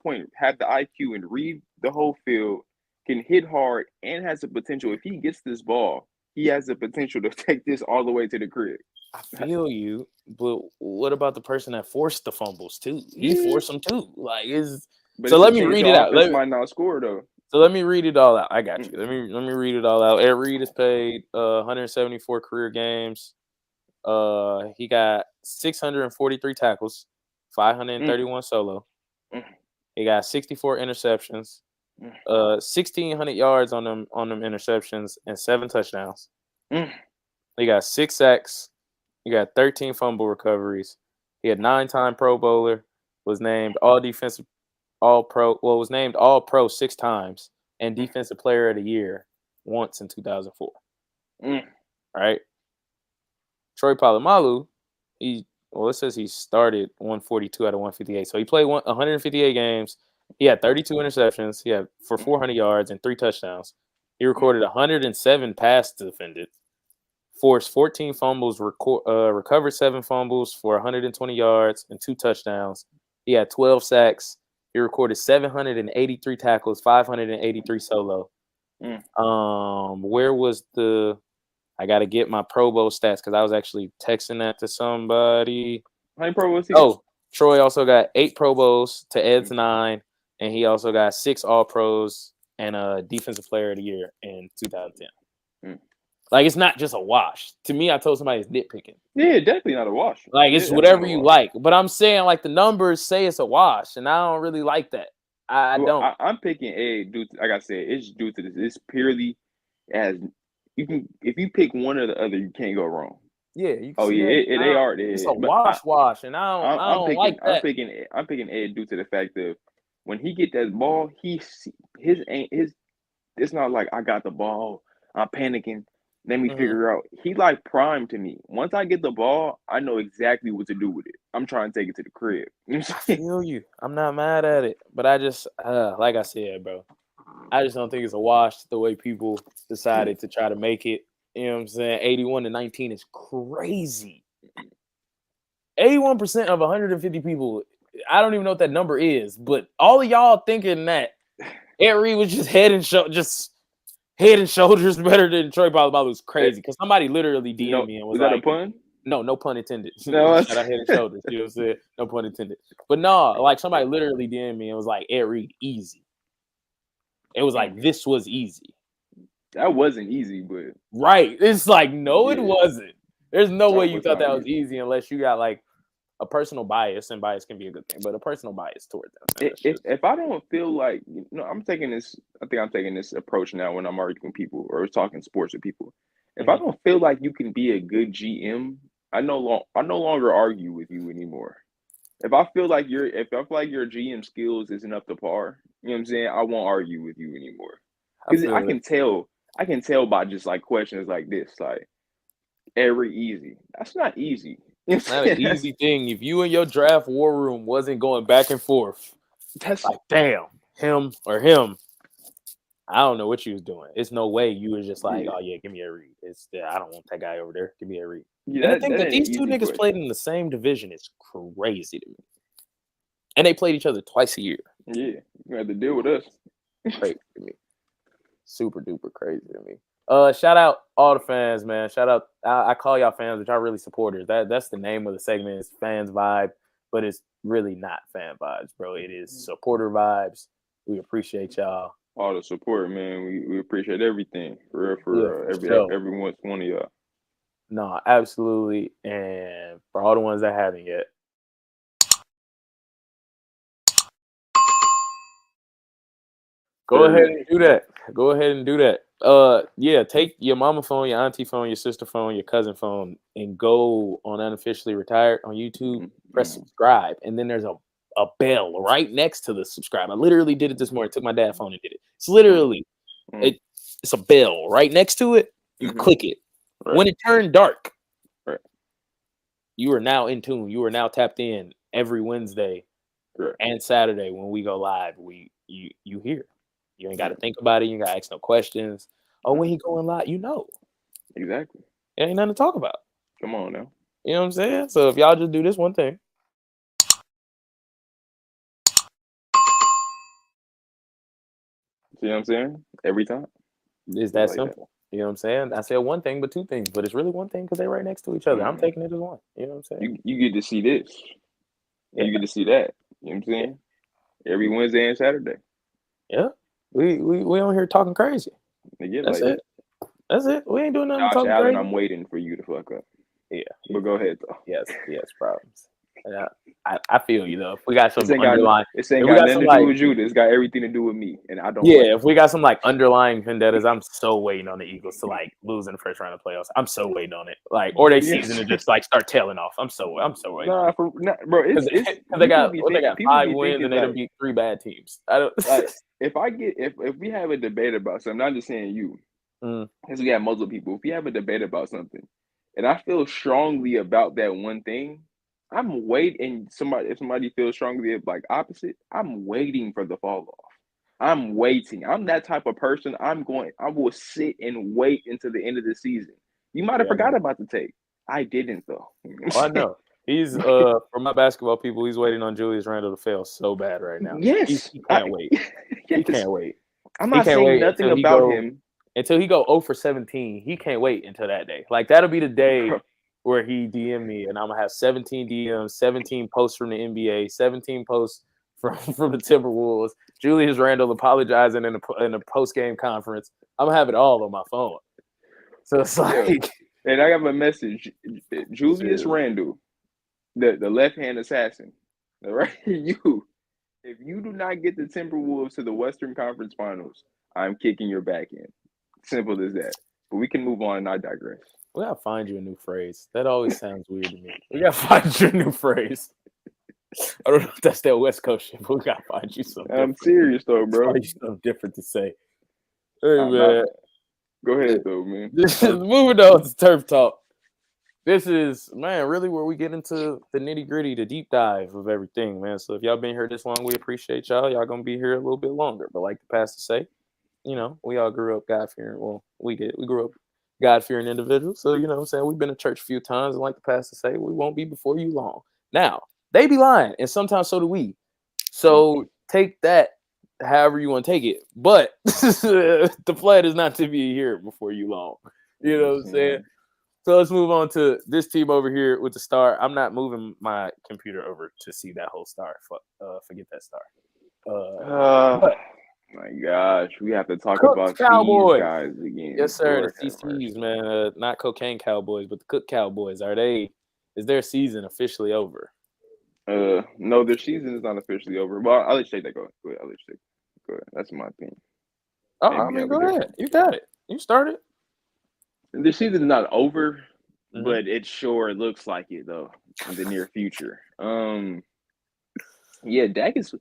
point, have the IQ and read the whole field, can hit hard and has the potential. If he gets this ball, he has the potential to take this all the way to the crib. I feel you, but what about the person that forced the fumbles too? He Yeah. forced them too. Like is But so. it's a Let me chance read your it out. offense might not score though. So let me read it all out. I got you. Let me read it all out. Ed Reed has played 174 career games. He got 643 tackles, 531 solo. He got 64 interceptions, 1,600 yards on them interceptions, and 7 touchdowns. He got 6 sacks. He got 13 fumble recoveries. He had 9-time Pro Bowler. Was named All Defensive All Pro. Well, was named All Pro 6 times and Defensive Player of the Year once in 2004. All right. Troy Polamalu, it says he started 142 out of 158. So he played 158 games. He had 32 interceptions. He had for 400 yards and 3 touchdowns. He recorded 107 pass defended, forced 14 fumbles, recovered 7 fumbles for 120 yards and 2 touchdowns. He had 12 sacks. He recorded 783 tackles, 583 solo. Where was the? I got to get my Pro Bowl stats because I was actually texting that to somebody. How many Pro Bowls? Oh, Troy also got 8 Pro Bowls to Ed's 9, and he also got 6 All Pros and a Defensive Player of the Year in 2010. Like, it's not just a wash. To me, I told somebody it's nitpicking. Yeah, definitely not a wash. Like, it's whatever you like. But I'm saying, like, the numbers say it's a wash, and I don't really like that. I don't. I'm picking A due to, like I said, it's due to this. It's purely as you can. If you pick one or the other, you can't go wrong. Yeah. You can oh yeah, they are. It's a wash, and I don't like that. I'm picking A due to the fact that when he get that ball, his it's not like I got the ball, I'm panicking. Let me figure out. He like prime to me. Once I get the ball, I know exactly what to do with it. I'm trying to take it to the crib. I feel you. I'm not mad at it, but I just like I said, bro, I just don't think it's a wash the way people decided to try to make it. You know what I'm saying? 81-19 is crazy. 81% of 150 people. I don't even know what that number is, but all of y'all thinking that Ed Reed was just head and shoulders better than Troy Polamalu is crazy. Because somebody literally DM'd me and was like, that a pun? No pun intended. No, shout out Head and Shoulders. You know what I'm saying? No pun intended. But no, like somebody literally DM'd me and was like, Ed Reed, easy. It was like, this was easy. That wasn't easy, but right. It's like, no, it wasn't. There's no way you thought that was easy unless you got like a personal bias, and bias can be a good thing, but a personal bias toward them. If I don't feel like, I'm taking this, I think I'm taking this approach now when I'm arguing with people or talking sports with people. If I don't feel like you can be a good GM, I no longer argue with you anymore. If I feel like your GM skills isn't up to par, you know what I'm saying, I won't argue with you anymore. Because I can tell by just like questions like this, like every easy. That's not easy. It's not an easy thing. If you and your draft war room wasn't going back and forth, that's like, damn, him or him. I don't know what you was doing. It's no way you was just like, oh yeah, give me a Reed. I don't want that guy over there. Give me a Reed. Yeah, and I think that these two niggas played in the same division is crazy to me. And they played each other twice a year. Yeah, you had to deal with us. Crazy to me. Super duper crazy to me. Shout out all the fans, man. Shout out. I call y'all fans, but y'all really supporters. That's the name of the segment. It's Fans Vibe, but it's really not fan vibes, bro. It is supporter vibes. We appreciate y'all. All the support, man. We appreciate everything for every one of y'all. No, absolutely. And for all the ones that haven't yet, go ahead and do that. Go ahead and do that. Take your mama phone, your auntie phone, your sister phone, your cousin phone, and go on Unofficially Retired on YouTube. Press subscribe, and then there's a bell right next to the subscribe. I literally did it this morning. Took my dad's phone and did it. It's literally it's a bell right next to it. You click it. Right. When it turned dark, you are now in tune. You are now tapped in every Wednesday and Saturday when we go live. You hear. You ain't got to think about it. You ain't got to ask no questions. Oh, when he going live, you know. Exactly. It ain't nothing to talk about. Come on now. You know what I'm saying? So if y'all just do this one thing. See what I'm saying? Every time. It's that Like simple. You know what I'm saying? I said one thing, but two things. But it's really one thing because they're right next to each other. I'm taking it as one. You know what I'm saying? You get to see this. And Yeah. you get to see that. You know what I'm saying? Every Wednesday and Saturday. Yeah. We on here talking crazy. They get That's like it. That's it. We ain't doing nothing Josh talking Allen, crazy. I'm waiting for you to fuck up. Yeah. But go ahead though. Yes, problems. Yeah. I feel you though. If we got some This ain't underlying, got nothing to do with you. It's got everything to do with me, and I don't. Yeah, if we got some like underlying vendettas, I'm so waiting on the Eagles to like lose in the first round of playoffs. I'm so waiting on it. Like, or they season to just like start tailing off. I'm so waiting. Nah, bro. It's they got 5 wins and they done beat 3 bad teams. I don't. Like, if we have a debate about something, I'm not just saying you, because we have multiple people. If we have a debate about something, and I feel strongly about that one thing, I'm waiting. If somebody feels strongly like opposite, I'm waiting for the fall off. I'm waiting. I'm that type of person. I will sit and wait until the end of the season. You might have forgot about the take. I didn't though. Oh, I know. He's for my basketball people, he's waiting on Julius Randle to fail so bad right now. Yes. He can't wait. Yes. He can't wait. I'm not saying nothing about him. Until he go 0 for 17, he can't wait until that day. Like that'll be the day where he DM me and I'm gonna have 17 DMs, 17 posts from the NBA, 17 posts from the Timberwolves, Julius Randle apologizing in a post game conference. I'm gonna have it all on my phone. So it's like, and I got a message, Julius Randle, the left hand assassin, all right? If you do not get the Timberwolves to the Western Conference Finals, I'm kicking your back in. Simple as that. But we can move on and I digress. We gotta find you a new phrase. That always sounds weird to me. We gotta find you a new phrase. I don't know if that's that West Coast shit, but we gotta find you something. I'm serious though, bro. Find you something different to say. Hey man, go ahead though, man. Moving on to turf talk. This is, man, really where we get into the nitty gritty, the deep dive of everything, man. So if y'all been here this long, we appreciate y'all. Y'all gonna be here a little bit longer. But like the pastor say, you know, we all grew up God-fearing. Well, we did. We grew up God-fearing individuals. So, you know what I'm saying? We've been to church a few times. And like the pastor say, we won't be before you long. Now, they be lying. And sometimes so do we. So take that however you want to take it. But the plan is not to be here before you long. You know what I'm saying? So let's move on to this team over here with the star. I'm not moving my computer over to see that whole star. Forget that star. My gosh, we have to talk Cook about Cowboys. these guys again. Yes, sir. The CCs, man. Not cocaine Cowboys, but the Cook Cowboys. Is their season officially over? No, their season is not officially over. Well, I'll let you take that. Go ahead. I'll let you take it. Go ahead. That's my opinion. Oh, I mean, go ahead. You got it. You started. The season is not over, but it sure looks like it though in the near future. Yeah, Dak is.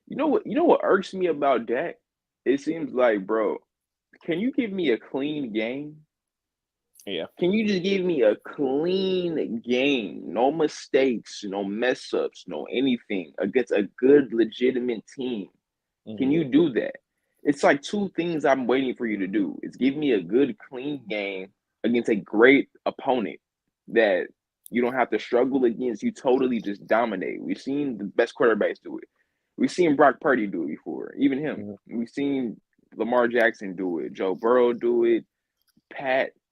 You know what irks me about Dak? It seems like, bro, can you give me a clean game? Yeah. Can you just give me a clean game? No mistakes, no mess ups, no anything against a good, legitimate team. Can you do that? It's like 2 things I'm waiting for you to do. It's give me a good, clean game against a great opponent that you don't have to struggle against. You totally just dominate. We've seen the best quarterbacks do it. We've seen Brock Purdy do it before, even him. We've seen Lamar Jackson do it, Joe Burrow do it,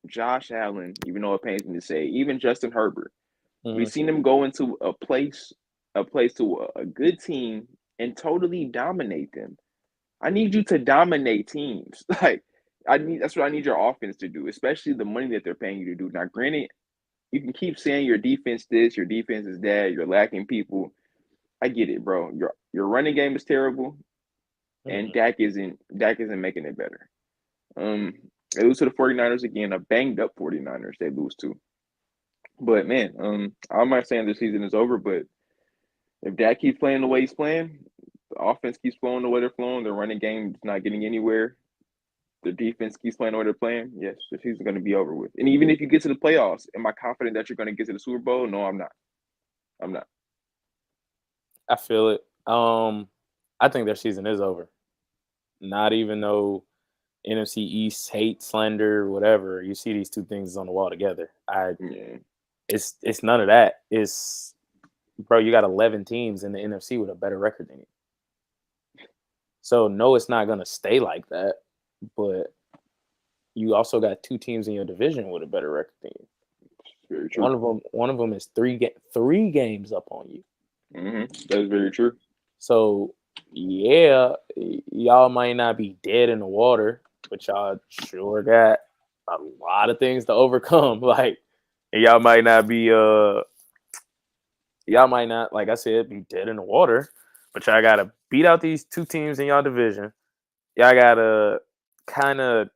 Josh Allen, even though it pains me to say, even Justin Herbert. We've seen them go into a place to a good team and totally dominate them. I need you to dominate teams. That's what I need your offense to do, especially the money that they're paying you to do. Now, granted, you can keep saying your defense this, your defense is that, you're lacking people. I get it, bro. Your running game is terrible, and Dak isn't making it better. They lose to the 49ers again, a banged up 49ers they lose to. But man, I'm not saying the season is over, but if Dak keeps playing the way he's playing, the offense keeps flowing the way they're flowing, the running game is not getting anywhere, the defense keeps playing the way they're playing, yes, the season's going to be over with. And even if you get to the playoffs, am I confident that you're going to get to the Super Bowl? No, I'm not. I feel it. I think their season is over. Not even though NFC East hate, slander, whatever. You see these 2 things on the wall together. It's none of that. It's, bro, you got 11 teams in the NFC with a better record than you. So no, it's not gonna stay like that. But you also got two teams in your division with a better record than you. Very true. One of them is three games up on you. That's very true. So yeah, y'all might not be dead in the water, but y'all sure got a lot of things to overcome. Like, and y'all might not, like I said, be dead in the water, but y'all gotta beat out these two teams in y'all division. Y'all gotta kind of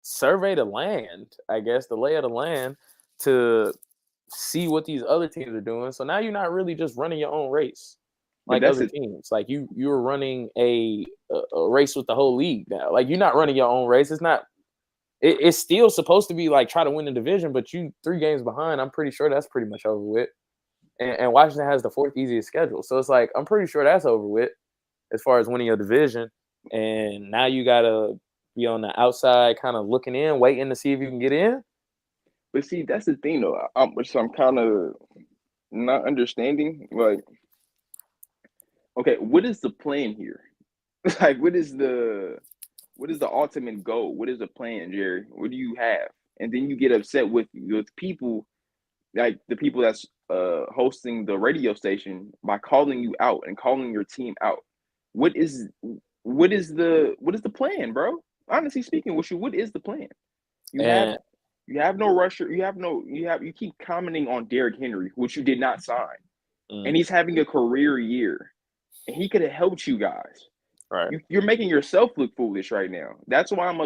survey the land, I guess, the lay of the land to see what these other teams are doing. So now you're not really just running your own race But like that's other it. teams. Like you're running a race with the whole league now. Like you're not running your own race. It's not. It's still supposed to be like try to win the division, but you 3 games behind. I'm pretty sure that's pretty much over with. And Washington has the 4th easiest schedule, so it's like I'm pretty sure that's over with as far as winning your division. And now you gotta be on the outside, kind of looking in, waiting to see if you can get in. But see, that's the thing though. Which I'm kind of not understanding. Like, okay, what is the plan here? Like, what is the ultimate goal? What is the plan, Jerry? What do you have? And then you get upset with people, like the people that's hosting the radio station, by calling you out and calling your team out. What is the plan, bro? Honestly speaking, what is the plan? You And have no rusher. You keep commenting on Derrick Henry, which you did not sign, and he's having a career year, and he could have helped you guys. right. You're making yourself look foolish right now. That's why I'm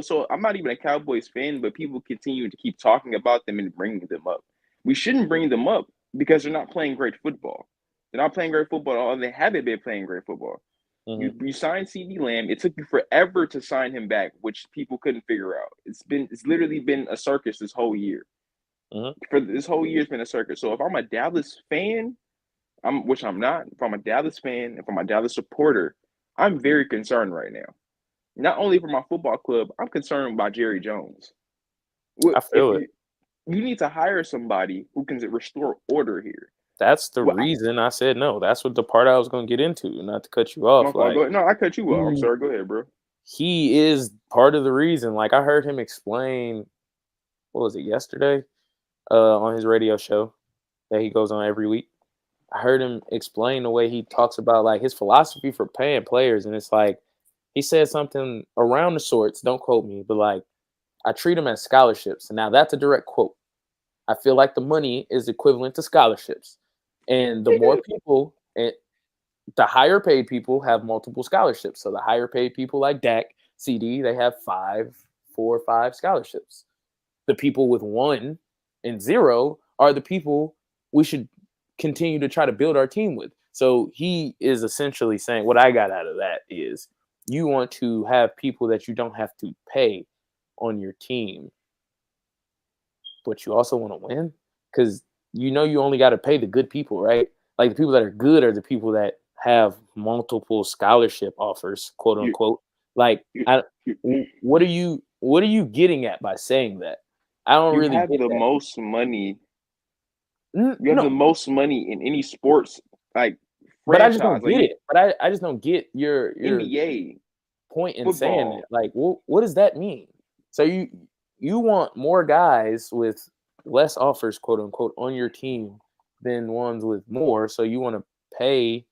not even a Cowboys fan, but people continue to keep talking about them and bringing them up. We shouldn't bring them up because they're not playing great football. They're not playing great football, or they haven't been playing great football. You signed CD Lamb. It took you forever to sign him back, which people couldn't figure out. It's literally been a circus this whole year. For this whole year, it's been a circus. So if I'm a Dallas fan, which I'm not. If I'm a Dallas fan, if I'm a Dallas supporter, I'm very concerned right now. Not only for my football club, I'm concerned about Jerry Jones. I If feel it. you need to hire somebody who can restore order here. That's the reason I said no. That's what the part I was going to get into, not to cut you off. Go ahead. No, I cut you off. I'm he- sorry. Go ahead, bro. He is part of the reason. Like I heard him explain, what was it, yesterday, on his radio show that he goes on every week. I heard him explain the way he talks about like his philosophy for paying players, and it's like he said something around the sorts. Don't quote me, but like I treat them as scholarships. And now that's a direct quote. I feel like the money is equivalent to scholarships, and the more people, the higher paid people have multiple scholarships. So the higher paid people like Dak, CD, they have 4 or 5 scholarships. The people with 1 and 0 are the people we should continue to try to build our team with. So he is essentially saying what I got out of that is you want to have people that you don't have to pay on your team, but you also want to win because you only got to pay the good people, right? Like the people that are good are the people that have multiple scholarship offers, quote unquote. What are you getting at by saying that? I don't really have get the that. most money. You have the most money in any sports like franchise. But I just don't get it. But I just don't get your NBA point in football. saying that. Like, what does that mean? So you want more guys with less offers, quote unquote, on your team than ones with more. So you want to pay.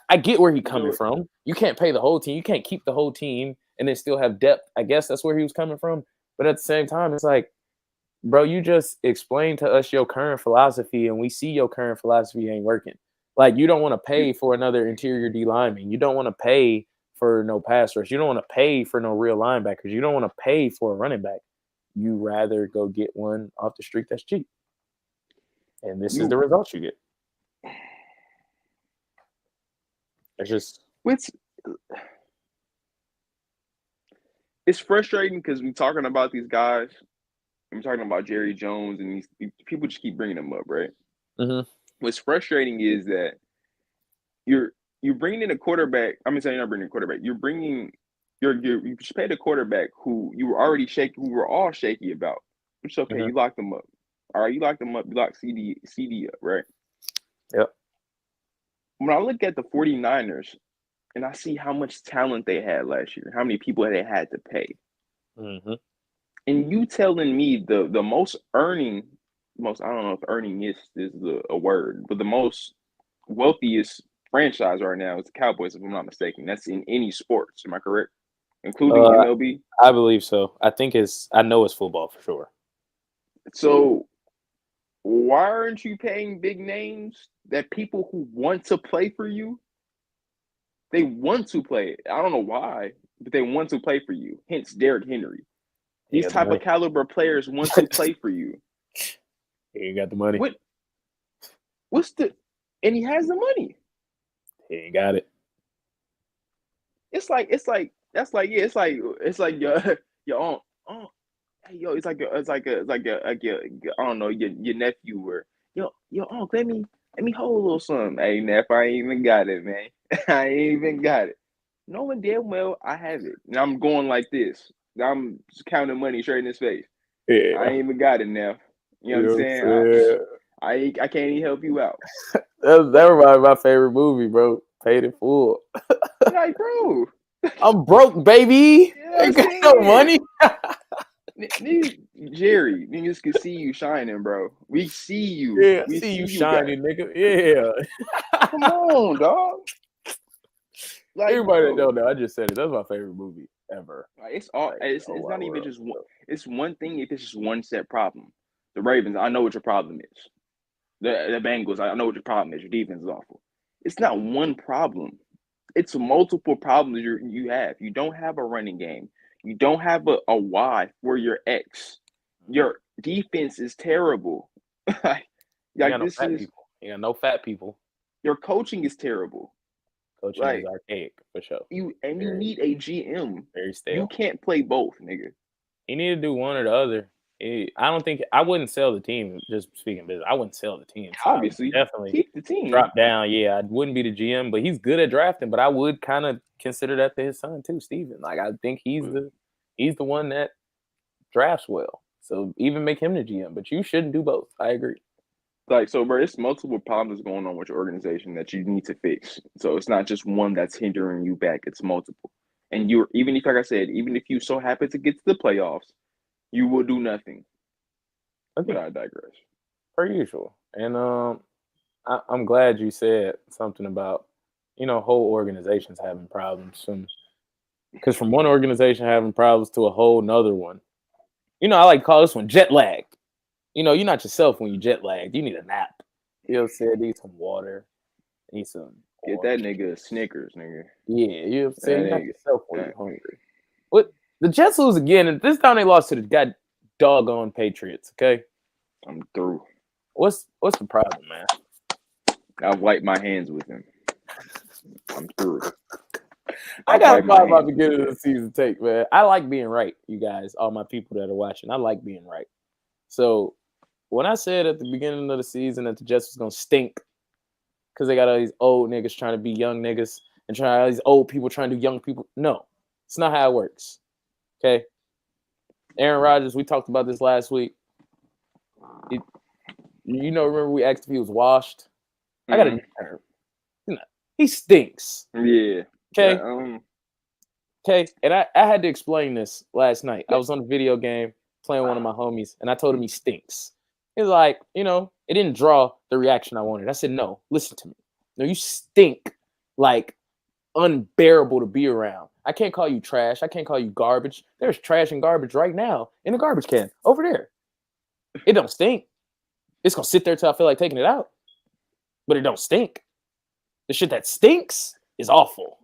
I get where he's coming from. You can't pay the whole team. You can't keep the whole team and then still have depth. I guess that's where he was coming from. But at the same time, it's like, bro, you just explained to us your current philosophy, and we see your current philosophy ain't working. Like, you don't want to pay for another interior D lineman. You don't want to pay for no pass rush. You don't want to pay for no real linebackers. You don't want to pay for a running back. You rather go get one off the street that's cheap. And this is the results you get. It's frustrating because we're talking about these guys. I'm talking about Jerry Jones, and these people just keep bringing them up, right? What's frustrating is that you're bringing in a quarterback. I'm not saying you're not bringing a quarterback. You just paid a quarterback who you were already shaky, who we're all shaky about. It's okay. You locked them up. All right, you locked them up. You locked CD up, right? Yep. When I look at the 49ers, and I see how much talent they had last year, how many people they had to pay. Mm-hmm. And you telling me the most I don't know if earning is a word, but the most wealthiest franchise right now is the Cowboys, if I'm not mistaken. That's in any sports. Am I correct? Including MLB? I believe so. I know it's football for sure. So why aren't you paying big names that people who want to play for you? They want to play. I don't know why, but they want to play for you. Hence Derrick Henry. These type of caliber players want to play for you. He ain't got the money. And he has the money. He ain't got it. It's like your aunt. Hey, yo, it's like I don't know, your nephew or your uncle. Let me hold a little something. Hey, Neff, I ain't even got it, man. I ain't even got it. Knowing damn well I have it, and I'm going like this. I'm just counting money straight in his face. Yeah. I ain't even got it, Neff. You know what I'm saying? I can't even help you out. That reminds me of my favorite movie, bro. Paid in Full. Like, bro, I'm broke, baby. I got no money. Jerry, niggas can see you shining, bro. We see you. Yeah, we see you shining, nigga. Yeah. Come on, dog. Like, everybody that bro, don't know, I just said it. That's my favorite movie ever. Like, it's not even just one. It's one thing if it's just one set problem. The Ravens, I know what your problem is. The Bengals, I know what your problem is. Your defense is awful. It's not one problem. It's multiple problems you have. You don't have a running game. You don't have a Y for your X. Your defense is terrible. You got no fat people. Your coaching is terrible. Coaching is archaic for sure. You need a GM. Very stale. You can't play both, nigga. You need to do one or the other. I wouldn't sell the team. Just speaking business, I wouldn't sell the team. So obviously, definitely keep the team. Drop down. Yeah, I wouldn't be the GM, but he's good at drafting. But I would kind of consider that to his son too, Steven. Like I think he's the one that drafts well. So even make him the GM. But you shouldn't do both. I agree. Like, so, bro, it's multiple problems going on with your organization that you need to fix. So it's not just one that's hindering you back. It's multiple. And even if you so happen to get to the playoffs, you will do nothing. Okay. But I digress. Per usual. And I'm glad you said something about, whole organizations having problems. Because from one organization having problems to a whole nother one. I like to call this one jet lag. You're not yourself when you jet lagged. You need a nap. You know what I'm saying? Need some water. Need some. Get that nigga a Snickers, nigga. Yeah, you know what I'm saying? You're not yourself when you're hungry. What? The Jets lose again, and this time they lost to the doggone Patriots, okay? I'm through. What's the problem, man? I've wiped my hands with him. I'm through. I got a problem at the beginning of the season take, man. I like being right, you guys, all my people that are watching. I like being right. So when I said at the beginning of the season that the Jets was going to stink because they got all these old niggas trying to be young niggas and all these old people trying to do young people. No, it's not how it works. Okay? Aaron Rodgers, we talked about this last week. Remember we asked if he was washed? I got a new term. He stinks. Yeah. Okay? Yeah, okay? And I had to explain this last night. I was on a video game playing one of my homies, and I told him he stinks. He's like, it didn't draw the reaction I wanted. I said, no, listen to me. No, you stink like unbearable to be around. I can't call you trash. I can't call you garbage. There's trash and garbage right now in the garbage can over there. It don't stink. It's going to sit there till I feel like taking it out. But it don't stink. The shit that stinks is awful.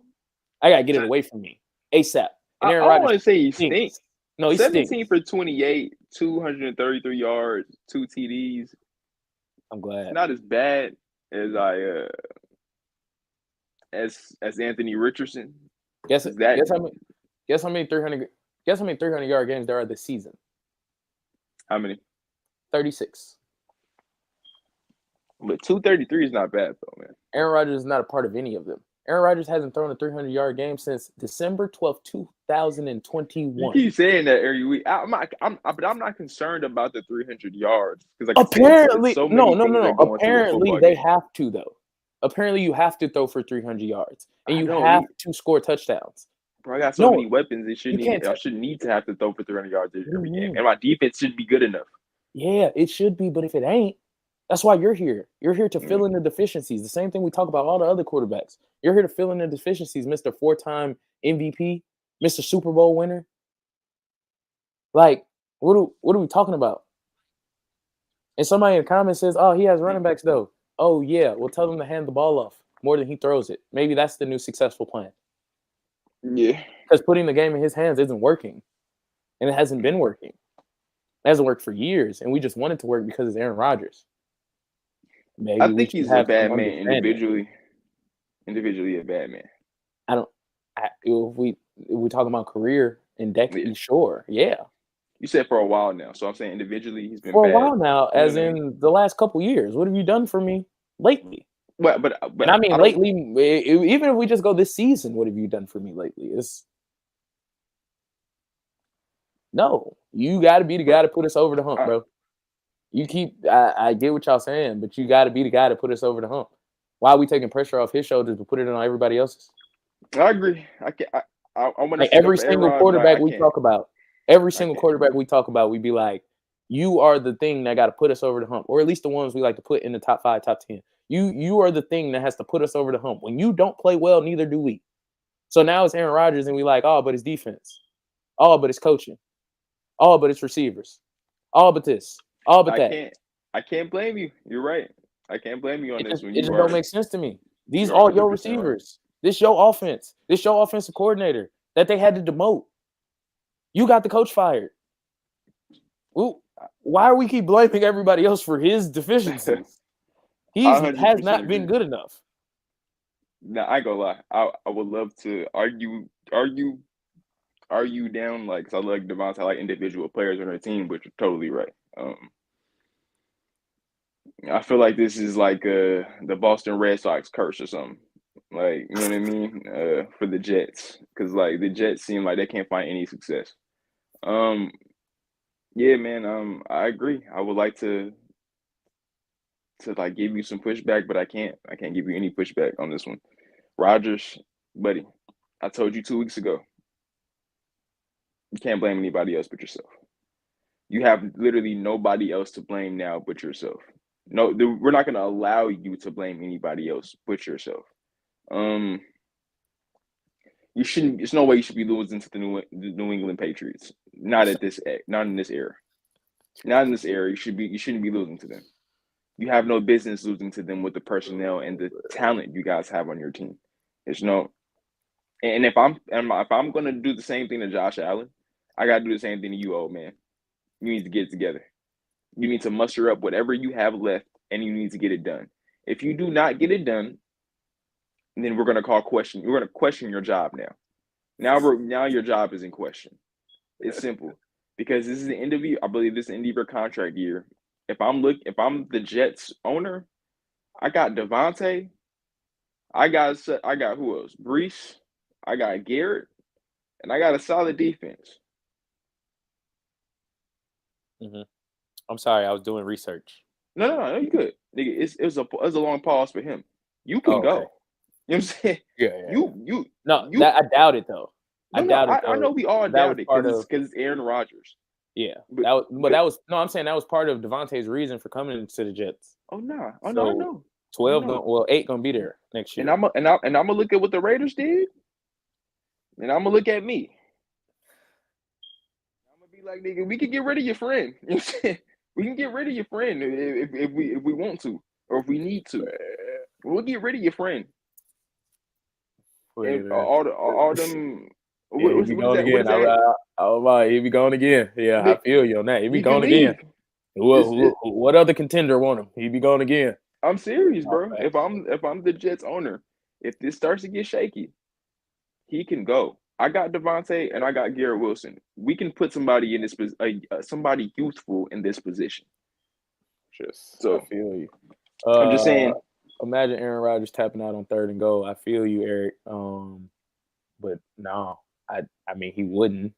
I got to get it away from me ASAP. And Aaron Rodgers, I don't want to say he stinks. No, he 17 stinks. for 28, 233 yards, 2 TDs. I'm glad. It's not as bad as as Anthony Richardson. Guess how many 300-yard games there are this season? How many? 36. But 233 is not bad though, man. Aaron Rodgers is not a part of any of them. Aaron Rodgers hasn't thrown a 300-yard game since December 12th, 2021. You keep saying that every week. But I'm not concerned about the 300 yards because apparently, no. Apparently, they have to though. Apparently, you have to throw for 300 yards, and I you know, have to score touchdowns. bro. I got so No, many weapons. you can't. I shouldn't need to have to throw for 300 yards What do you every game, mean? and my defense should be good enough. Yeah, it should be, but if it ain't, that's why you're here. You're here to fill in the deficiencies. The same thing we talk about all the other quarterbacks. You're here to fill in the deficiencies, Mr. 4-time MVP, Mr. Super Bowl winner. Like, what are we talking about? And somebody in the comments says, "Oh, he has running backs though." Oh yeah, well tell them to hand the ball off more than he throws it. Maybe that's the new successful plan. Yeah, Because putting the game in his hands isn't working, and it hasn't been working. It hasn't worked for years, and we just want it to work because it's Aaron Rodgers. Maybe I we think should he's a have bad some man understanding. individually a bad man. If we talk about career and decade, Yeah. sure, yeah. You said for a while now, so I'm saying individually he's been For a bad. while now, You know as what I mean? in the last couple years. What have you done for me lately? But And I mean don't- lately, even if we just go this season, what have you done for me lately? No, you got to be the guy to put us over the hump, bro. I get what y'all saying, but you got to be the guy to put us over the hump. Why are we taking pressure off his shoulders to put it on everybody else's? I agree. I want to Like every single quarterback we talk about, we be like, you are the thing that got to put us over the hump, or at least the ones we like to put in the top 5, top 10. You are the thing that has to put us over the hump. When you don't play well, neither do we. So now it's Aaron Rodgers, and we like, oh, but it's defense. Oh, but it's coaching. Oh, but it's receivers. Oh, but this. Oh, but that. I can't blame you. You're right. I can't blame you on this one. It just don't make sense to me. These you're all your 100% receivers. This your offense. This your offensive coordinator that they had to demote. You got the coach fired. Well, why are we keep blaming everybody else for his deficiencies? He has not been good enough. Nah, I ain't gonna lie. I would love to argue down, like, 'cause I like Devontae, I like individual players on their team, but you're totally right. I feel like this is like the Boston Red Sox curse or something. Like, you know what I mean? For the Jets, because like the Jets seem like they can't find any success. Yeah, man. I agree. I would like to like give you some pushback, but I can't. I can't give you any pushback on this one. Rodgers, buddy, I told you 2 weeks ago. You can't blame anybody else but yourself. You have literally nobody else to blame now but yourself. No, we're not going to allow you to blame anybody else but yourself. You shouldn't. There's no way you should be losing to the New England Patriots. Not in this era. Not in this era. You shouldn't be losing to them. You have no business losing to them with the personnel and the talent you guys have on your team. There's no. And if I'm gonna do the same thing to Josh Allen, I gotta do the same thing to you, old man. You need to get it together. You need to muster up whatever you have left, and you need to get it done. If you do not get it done, then we're gonna question your job now. Now your job is in question. It's simple because this is the end of you. I believe this is the end of your contract year. If I'm the Jets owner, I got Devontae. I got who else? Brees. I got Garrett, and I got a solid defense. Mm-hmm. I'm sorry, I was doing research. No, you good, nigga. It was a long pause for him. You can go. Okay. You know what I'm saying? Yeah. I doubt it though. I know we all doubt it because it's Aaron Rodgers. Yeah, I'm saying that was part of Devontae's reason for coming to the Jets. Oh no, I know. 8 gonna be there next year. And I'm gonna look at what the Raiders did, and I'm gonna look at me. I'm gonna be like, nigga, we can get rid of your friend. You know what I'm saying? We can get rid of your friend if we want to or if we need to. We'll get rid of your friend. All them. Yeah, he be going again. He be going again. Yeah, I feel you on that. He be going again. What other contender want him? He be going again. I'm serious, bro. If I'm the Jets owner, if this starts to get shaky, he can go. I got Devontae and I got Garrett Wilson. We can put somebody in this somebody youthful in this position. I feel you. I'm just saying. Imagine Aaron Rodgers tapping out on 3rd and goal. I feel you, Eric. But no, I mean he wouldn't.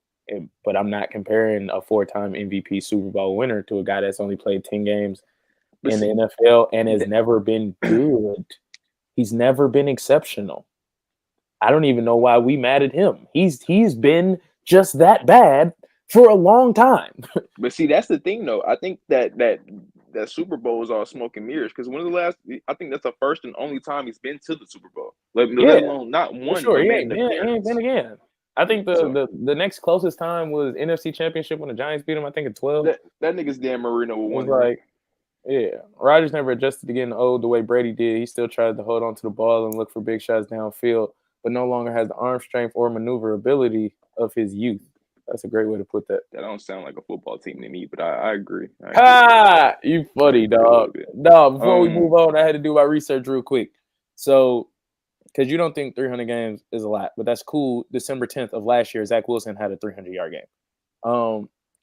But I'm not comparing a 4-time MVP Super Bowl winner to a guy that's only played 10 games in the NFL and has never been good. He's never been exceptional. I don't even know why we mad at him. He's been just that bad for a long time. But see, that's the thing, though. I think that Super Bowl is all smoke and mirrors. Because one of the last, I think that's the first and only time he's been to the Super Bowl. Let alone not one, sure. but He made ain't an been appearance. again. I think the next closest time was NFC Championship when the Giants beat him. I think in 12. That nigga's Dan Marino with one like, ring. Yeah, Rodgers never adjusted to getting old the way Brady did. He still tried to hold on to the ball and look for big shots downfield, but no longer has the arm strength or maneuverability of his youth. That's a great way to put that. That don't sound like a football team to me, but I agree. You funny, dog. No, before we move on, I had to do my research real quick. So, because you don't think 300 games is a lot, but that's cool. December 10th of last year, Zach Wilson had a 300-yard game.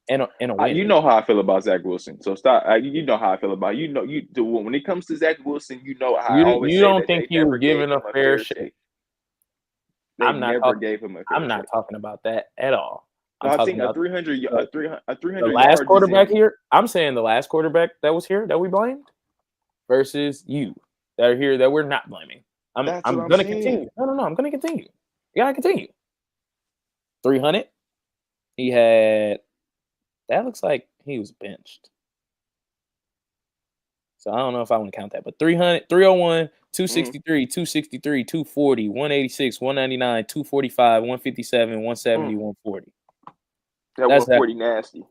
And a win. You know how I feel about Zach Wilson, so stop. You know how I feel about you. When it comes to Zach Wilson, you know how I always you say don't that think they he never was gave given him a fair shake. They never gave him a fair shake. I'm not talking about that at all. I think a 300 the last quarterback here. I'm saying the last quarterback that was here that we blamed versus you that are here that we're not blaming. I'm gonna continue. No. I'm gonna continue. You gotta continue. 300. He had. That looks like he was benched. So I don't know if I want to count that, but 300, 301, 263, 263, 240, 186, 199, 245, 157, 170, 140. That 140 nasty.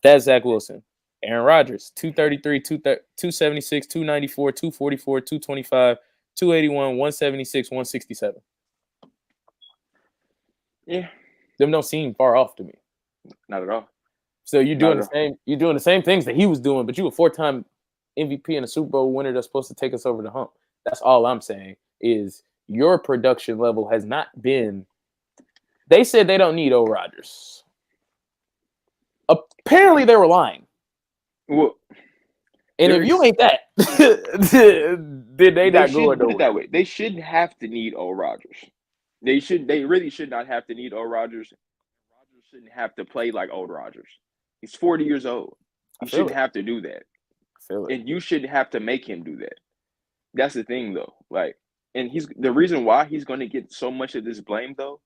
That's Zach Wilson. Aaron Rodgers, 233, 276, 294, 244, 225, 281, 176, 167. Yeah. Them don't seem far off to me. Not at all. So you're doing the same things that he was doing, but you a 4-time MVP and a Super Bowl winner that's supposed to take us over the hump. That's all I'm saying is your production level has not been. They said they don't need O. Rodgers. Apparently they were lying. Well, and if you ain't that, then they not going put it that way. They shouldn't have to need O. Rodgers. They really should not have to need O. Rodgers. Rodgers shouldn't have to play like old Rodgers. He's 40 years old. You shouldn't have to do that. And you shouldn't have to make him do that. That's the thing, though. Like, and the reason why he's going to get so much of this blame, though,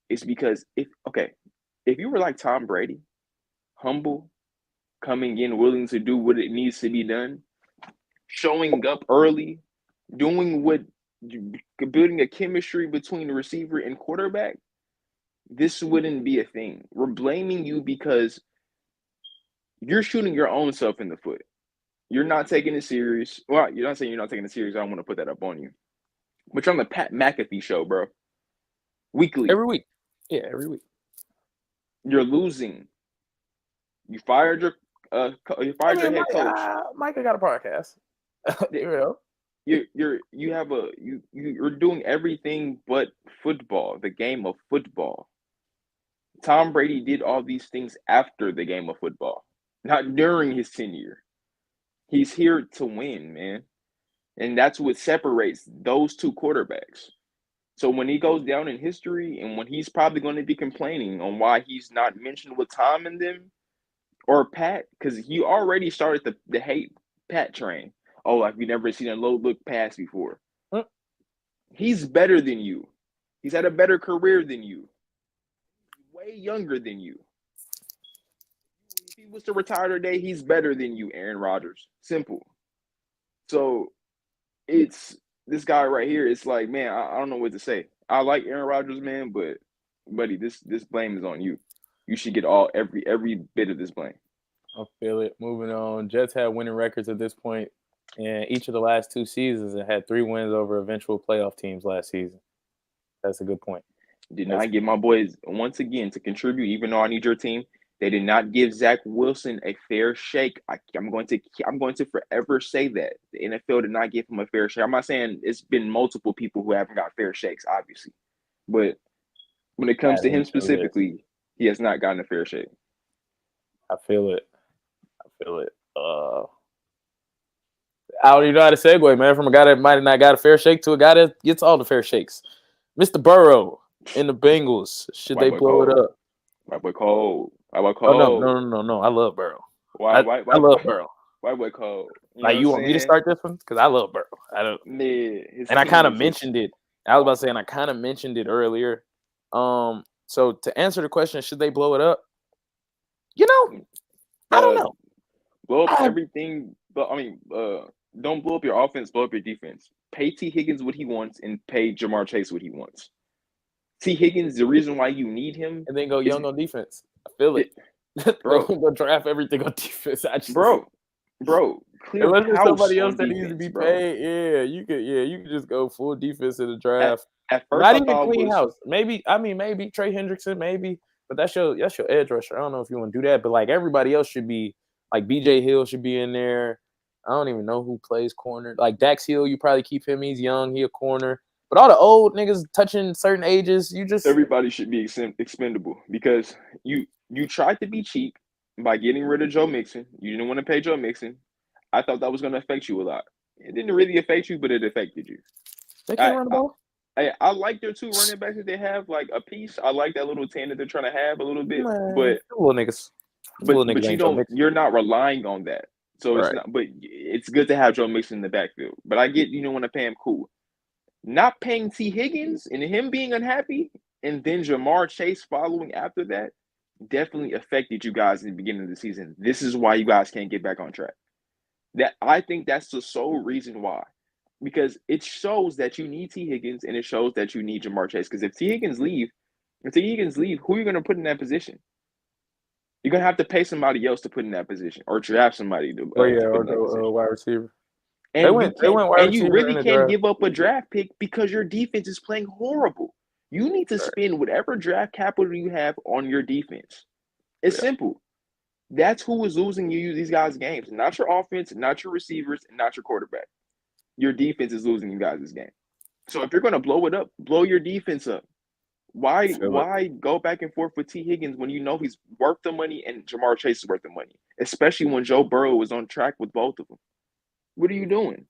is because if you were like Tom Brady, humble, coming in willing to do what it needs to be done, showing up early, doing building a chemistry between the receiver and quarterback, this wouldn't be a thing. We're blaming you because you're shooting your own self in the foot. You're not taking it serious. Well, you're not saying you're not taking it serious. I don't want to put that up on you. But you're on the Pat McAfee show, bro. Weekly. Every week. Yeah, every week. You're losing. You fired your head coach. Micah got a podcast. You're doing everything but football, the game of football. Tom Brady did all these things after the game of football, not during his tenure. He's here to win, man. And that's what separates those two quarterbacks. So when he goes down in history and when he's probably going to be complaining on why he's not mentioned with Tom and them or Pat, because he already started the hate Pat train. Oh, like we never seen a low look pass before. Huh? He's better than you. He's had a better career than you. Way younger than you. If he was to retire today, he's better than you, Aaron Rodgers. Simple. So it's this guy right here. It's like, man, I don't know what to say. I like Aaron Rodgers, man, but buddy, this blame is on you. You should get every bit of this blame. I feel it. Moving on. Jets have winning records at this point, and each of the last 2 seasons it had 3 wins over eventual playoff teams last season. That's a good point. Did not give my boys once again to contribute, even though I need your team. They did not give Zach Wilson a fair shake. I'm going to forever say that the NFL did not give him a fair shake. I'm not saying it's been multiple people who haven't got fair shakes, obviously, but when it comes to him specifically, he has not gotten a fair shake. I feel it. I don't even know how to segue, man, from a guy that might have not got a fair shake to a guy that gets all the fair shakes. Mr. Burrow and the Bengals. Should they blow it up? My boy Cole. Oh, no. I love Burrow. Why? I love Burrow. white boy code. You Like, know you what want I'm me to saying? start this one? Because I love Burrow. I don't, Yeah, his and I team kind of is mentioned it. I was about to say, and I kind of mentioned it earlier. So to answer the question, should they blow it up? You know, I don't know. Blow up everything, but don't blow up your offense, blow up your defense. Pay T. Higgins what he wants and pay Jamar Chase what he wants. T. Higgins, the reason why you need him, And then go young on defense. I feel it. Bro. go draft everything on defense. Bro, clear unless there's house somebody else on that defense, needs to be bro. paid. You could just go full defense in the draft. At first, Not I even thought clean was house. Maybe Trey Hendrickson, maybe, but that's your edge rusher. I don't know if you want to do that, but like everybody else should be, like BJ Hill should be in there. I don't even know who plays corner. Like Dax Hill, you probably keep him. He's young. He a corner. But all the old niggas touching certain ages, you just everybody should be expendable because you tried to be cheap by getting rid of Joe Mixon. You didn't want to pay Joe Mixon. I thought that was going to affect you a lot. It didn't really affect you, but it affected you. they can't run the ball. I like their two running backs that they have, like a piece. I like that little tandem they're trying to have a little bit, Man, but little niggas. but you don't. You're not relying on that, so Right. it's not. But it's good to have Joe Mixon in the backfield. But I get you don't want to pay him. Cool. Not paying T. Higgins and him being unhappy, and then Jamar Chase following after that, definitely affected you guys in the beginning of the season. This is why you guys can't get back on track. That I think that's the sole reason why. Because it shows that you need T. Higgins and it shows that you need Jamar Chase. Because if T. Higgins leave, who are you going to put in that position? You're going to have to pay somebody else to put in that position or draft somebody to put in that position. Wide receiver. And they went wide receiver. You really can't draft. give up a draft pick because your defense is playing horrible. You need to spend whatever draft capital you have on your defense. It's simple. That's who is losing you these guys' games. Not your offense, not your receivers, and not your quarterback. Your defense is losing you guys this game. So if you're going to blow it up, blow your defense up. Why go back and forth with T. Higgins when you know he's worth the money and Jamar Chase is worth the money, especially when Joe Burrow was on track with both of them? What are you doing?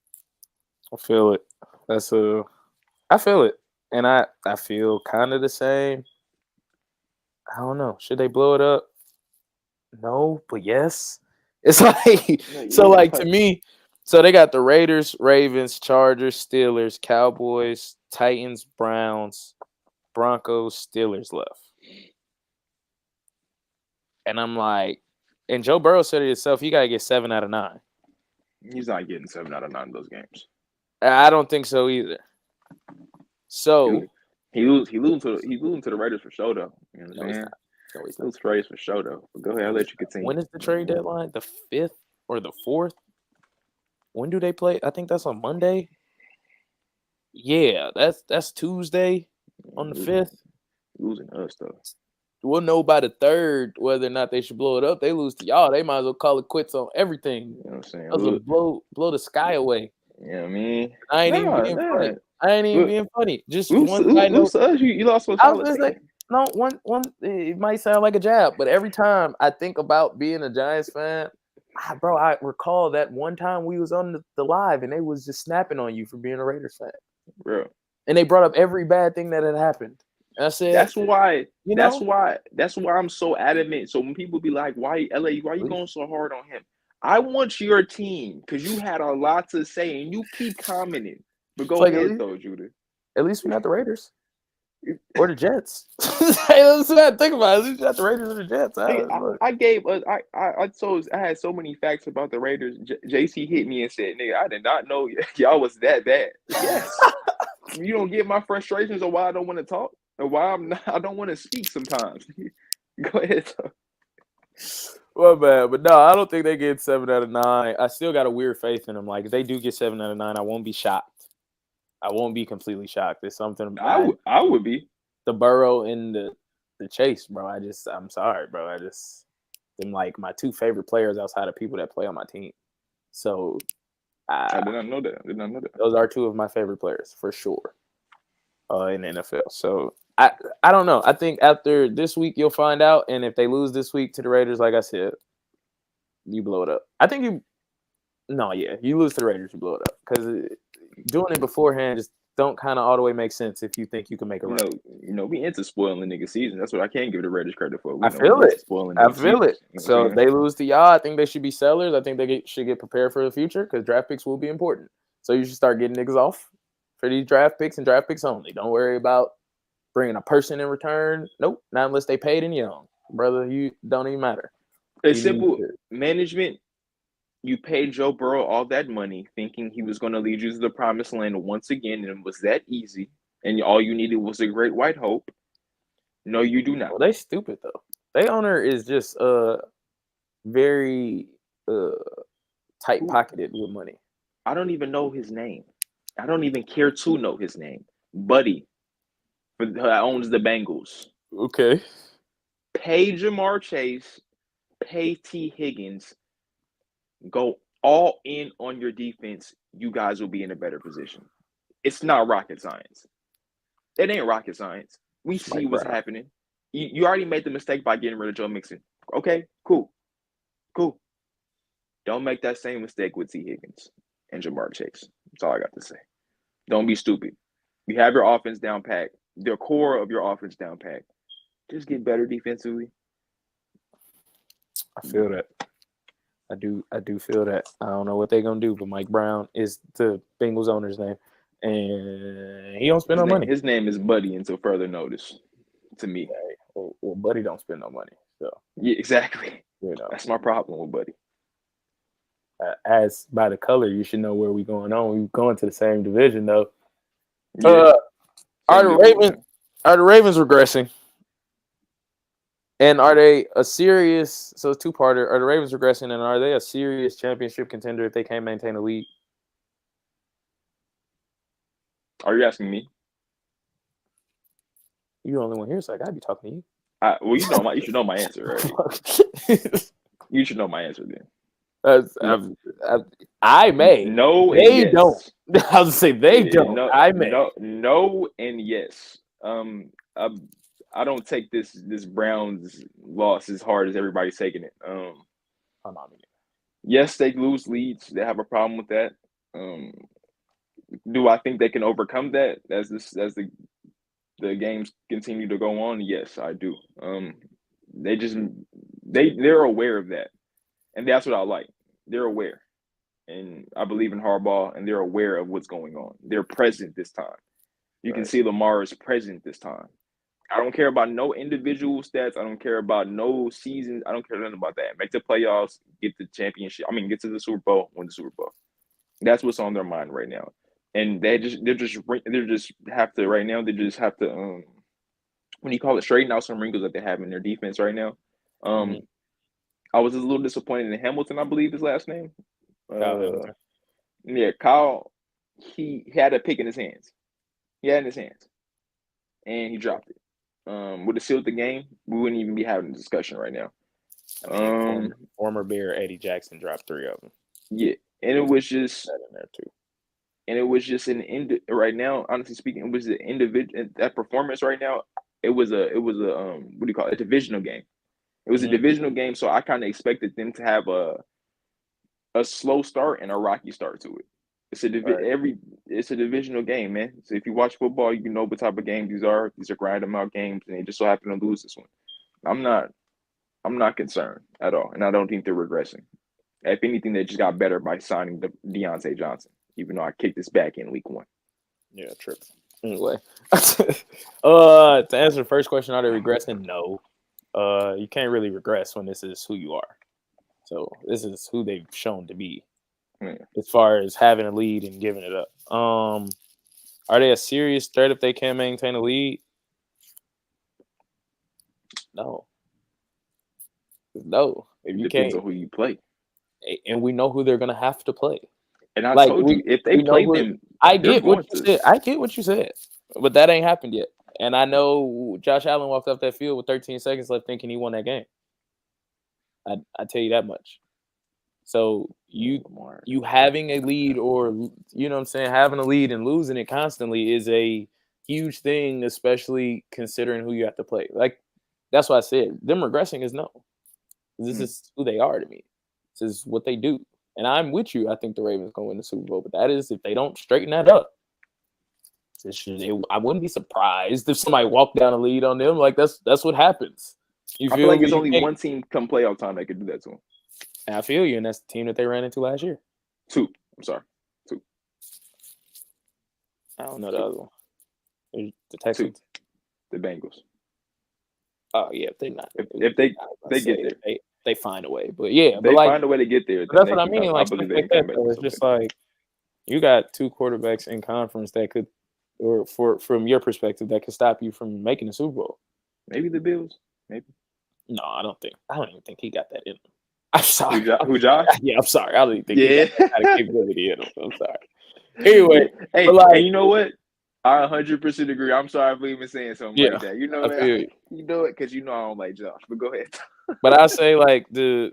I feel it. I feel it. And I feel kind of the same. I don't know. Should they blow it up? No, but yes. It's like, to me, so they got the Raiders, Ravens, Chargers, Steelers, Cowboys, Titans, Browns, Broncos, Steelers left. And I'm like, and Joe Burrow said it himself, he got to get 7 out of 9. He's not getting 7 out of 9 of those games. I don't think so either. So he losing to the Raiders for sure though. You know what I'm saying? No, he's not. Lose Raiders for sure though. But go ahead, I'll let you continue. When is the trade deadline? The 5th or the 4th? When do they play? I think that's on Monday. Yeah, that's Tuesday on the 5th. Losing us though. We'll know by the 3rd whether or not they should blow it up. They lose to y'all, they might as well call it quits on everything. You know what I'm saying? That's blow the sky away. Yeah, I mean, I ain't even being funny. I ain't even being funny. Just one side note. You lost one. I was gonna say, no, one. It might sound like a jab, but every time I think about being a Giants fan, bro, I recall that one time we was on the live and they was just snapping on you for being a Raiders fan, bro. And they brought up every bad thing that had happened. And I said, that's why I'm so adamant. So when people be like, "Why LA? Why you going so hard on him?" I want your team because you had a lot to say and you keep commenting. But go ahead, though, Judah. At least we're not the Raiders or the Jets. That's what I think about. At least we're not the Raiders or the Jets. I had so many facts about the Raiders. JC hit me and said, "Nigga, I did not know y'all was that bad." Yes. You don't get my frustrations of why I don't want to talk or why I don't want to speak sometimes. Go ahead, though. Well, man, but no, I don't think they get 7 out of 9. I still got a weird faith in them. Like, if they do get 7 out of 9, I won't be shocked. I won't be completely shocked. There's something. I would be. The Burrow and the Chase, bro. I'm sorry, bro. Them like my 2 favorite players outside of people that play on my team. So I did not know that. Those are 2 of my favorite players for sure in the NFL. So I don't know. I think after this week you'll find out. And if they lose this week to the Raiders, like I said, you blow it up. I think you lose to the Raiders, you blow it up because doing it beforehand just don't kind of all the way make sense if you think you can make a run. We into spoiling nigga season. That's what I can't give the Raiders credit for. I feel it. Spoiling I nigga feel seasons, it. So if they lose to y'all, I think they should be sellers. I think they should get prepared for the future because draft picks will be important. So you should start getting niggas off for these draft picks and draft picks only. Don't worry about bringing a person in return. Nope, not unless they paid and young. Brother, you don't even matter. It's simple management. You paid Joe Burrow all that money thinking he was going to lead you to the promised land once again, and it was that easy, and all you needed was a great white hope. No, you do not. Well, they stupid, though. Their owner is just very tight-pocketed with money. I don't even know his name. I don't even care to know his name. Buddy, owns the Bengals. Okay. Pay Jamar Chase. Pay T. Higgins. Go all in on your defense. You guys will be in a better position. It's not rocket science. It ain't rocket science. We see what's happening. You already made the mistake by getting rid of Joe Mixon. Okay, cool. Don't make that same mistake with T. Higgins and Jamar Chase. That's all I got to say. Don't be stupid. You have your offense down pat. The core of your offense down pat. Just get better defensively. I feel that. I do feel that. I don't know what they're gonna do, but Mike Brown is the Bengals owner's name, and he don't spend no money. His name is Buddy until further notice. To me, well, Buddy don't spend no money. So yeah, exactly. That's my problem with Buddy. As by the color, you should know where we going on. We going to the same division though. Yeah. Are the Ravens regressing? And are they a serious? So it's two-parter. Are the Ravens regressing, and are they a serious championship contender if they can't maintain a lead? Are you asking me? You're the only one here, so I gotta be talking to you. Well, you should know my answer, right? You should know my answer then. I may. No, they yes. don't. I was say they don't. No, I may. No, and yes. I don't take this Browns loss as hard as everybody's taking it. Yes, they lose leads. They have a problem with that. Do I think they can overcome that as the games continue to go on? Yes, I do. They're aware of that, and that's what I like. They're aware, and I believe in Harbaugh, and they're aware of what's going on. They're present this time. You can see Lamar is present this time. I don't care about no individual stats. I don't care about no seasons. I don't care nothing about that. Make the playoffs, get the championship. Get to the Super Bowl, win the Super Bowl. That's what's on their mind right now. And they just have to right now. They just have to what do you call it? Straighten out some wrinkles that they have in their defense right now. I was a little disappointed in Hamilton. I believe his last name. Kyle. He had a pick in his hands. He had it in his hands, and he dropped it. Would have sealed the game, we wouldn't even be having a discussion right now. Former Bear Eddie Jackson dropped 3 of them. Yeah, and it was just that in there too. And it was just right now. Honestly speaking, it was the individual that performance right now. It was a what do you call it? A divisional game. It was a divisional game, so I kind of expected them to have a slow start and a rocky start to it. It's a divisional game, man. So if you watch football, you know what type of games these are. These are grind them out games, and they just so happen to lose this one. I'm not concerned at all, and I don't think they're regressing. If anything, they just got better by signing Deontay Johnson, even though I kicked this back in week 1. Yeah, trip. Anyway, to answer the first question, are they regressing? No. You can't really regress when this is who you are. So this is who they've shown to be. As far as having a lead and giving it up. Are they a serious threat if they can't maintain a lead? No. If you Depends can't, on who you play. And we know who they're going to have to play. And I told you, if they play them, I get what you said. I get what you said. But that ain't happened yet. And I know Josh Allen walked off that field with 13 seconds left thinking he won that game. I tell you that much. So you having a lead, or you know what I'm saying, having a lead and losing it constantly is a huge thing, especially considering who you have to play. Like, that's why I said them regressing is no. This is who they are to me. This is what they do. And I'm with you. I think the Ravens going to win the Super Bowl, but that is if they don't straighten that up. I wouldn't be surprised if somebody walked down a lead on them. Like that's what happens. You I feel like there's only one team come playoff time that could do that to them. I feel you, and that's the team that they ran into last year. Two. I'm sorry. Two. I don't know the other one. The Texans. Two. The Bengals. Oh yeah, they're not. If they get there, they find a way. But yeah, they but find a way to get there. That's what I mean. Like stuff like that. It's just like you got two quarterbacks in conference that could, or from your perspective, that could stop you from making the Super Bowl. Maybe the Bills. Maybe. No, I don't even think he got that in him. I'm sorry. Who Josh? Yeah, I'm sorry. I don't even think he got that capability in him. I'm sorry. Anyway, hey, like, you know what? I 100% agree. I'm sorry for even saying something like that. You know what? You know it because you know I don't like Josh. But go ahead. But I say like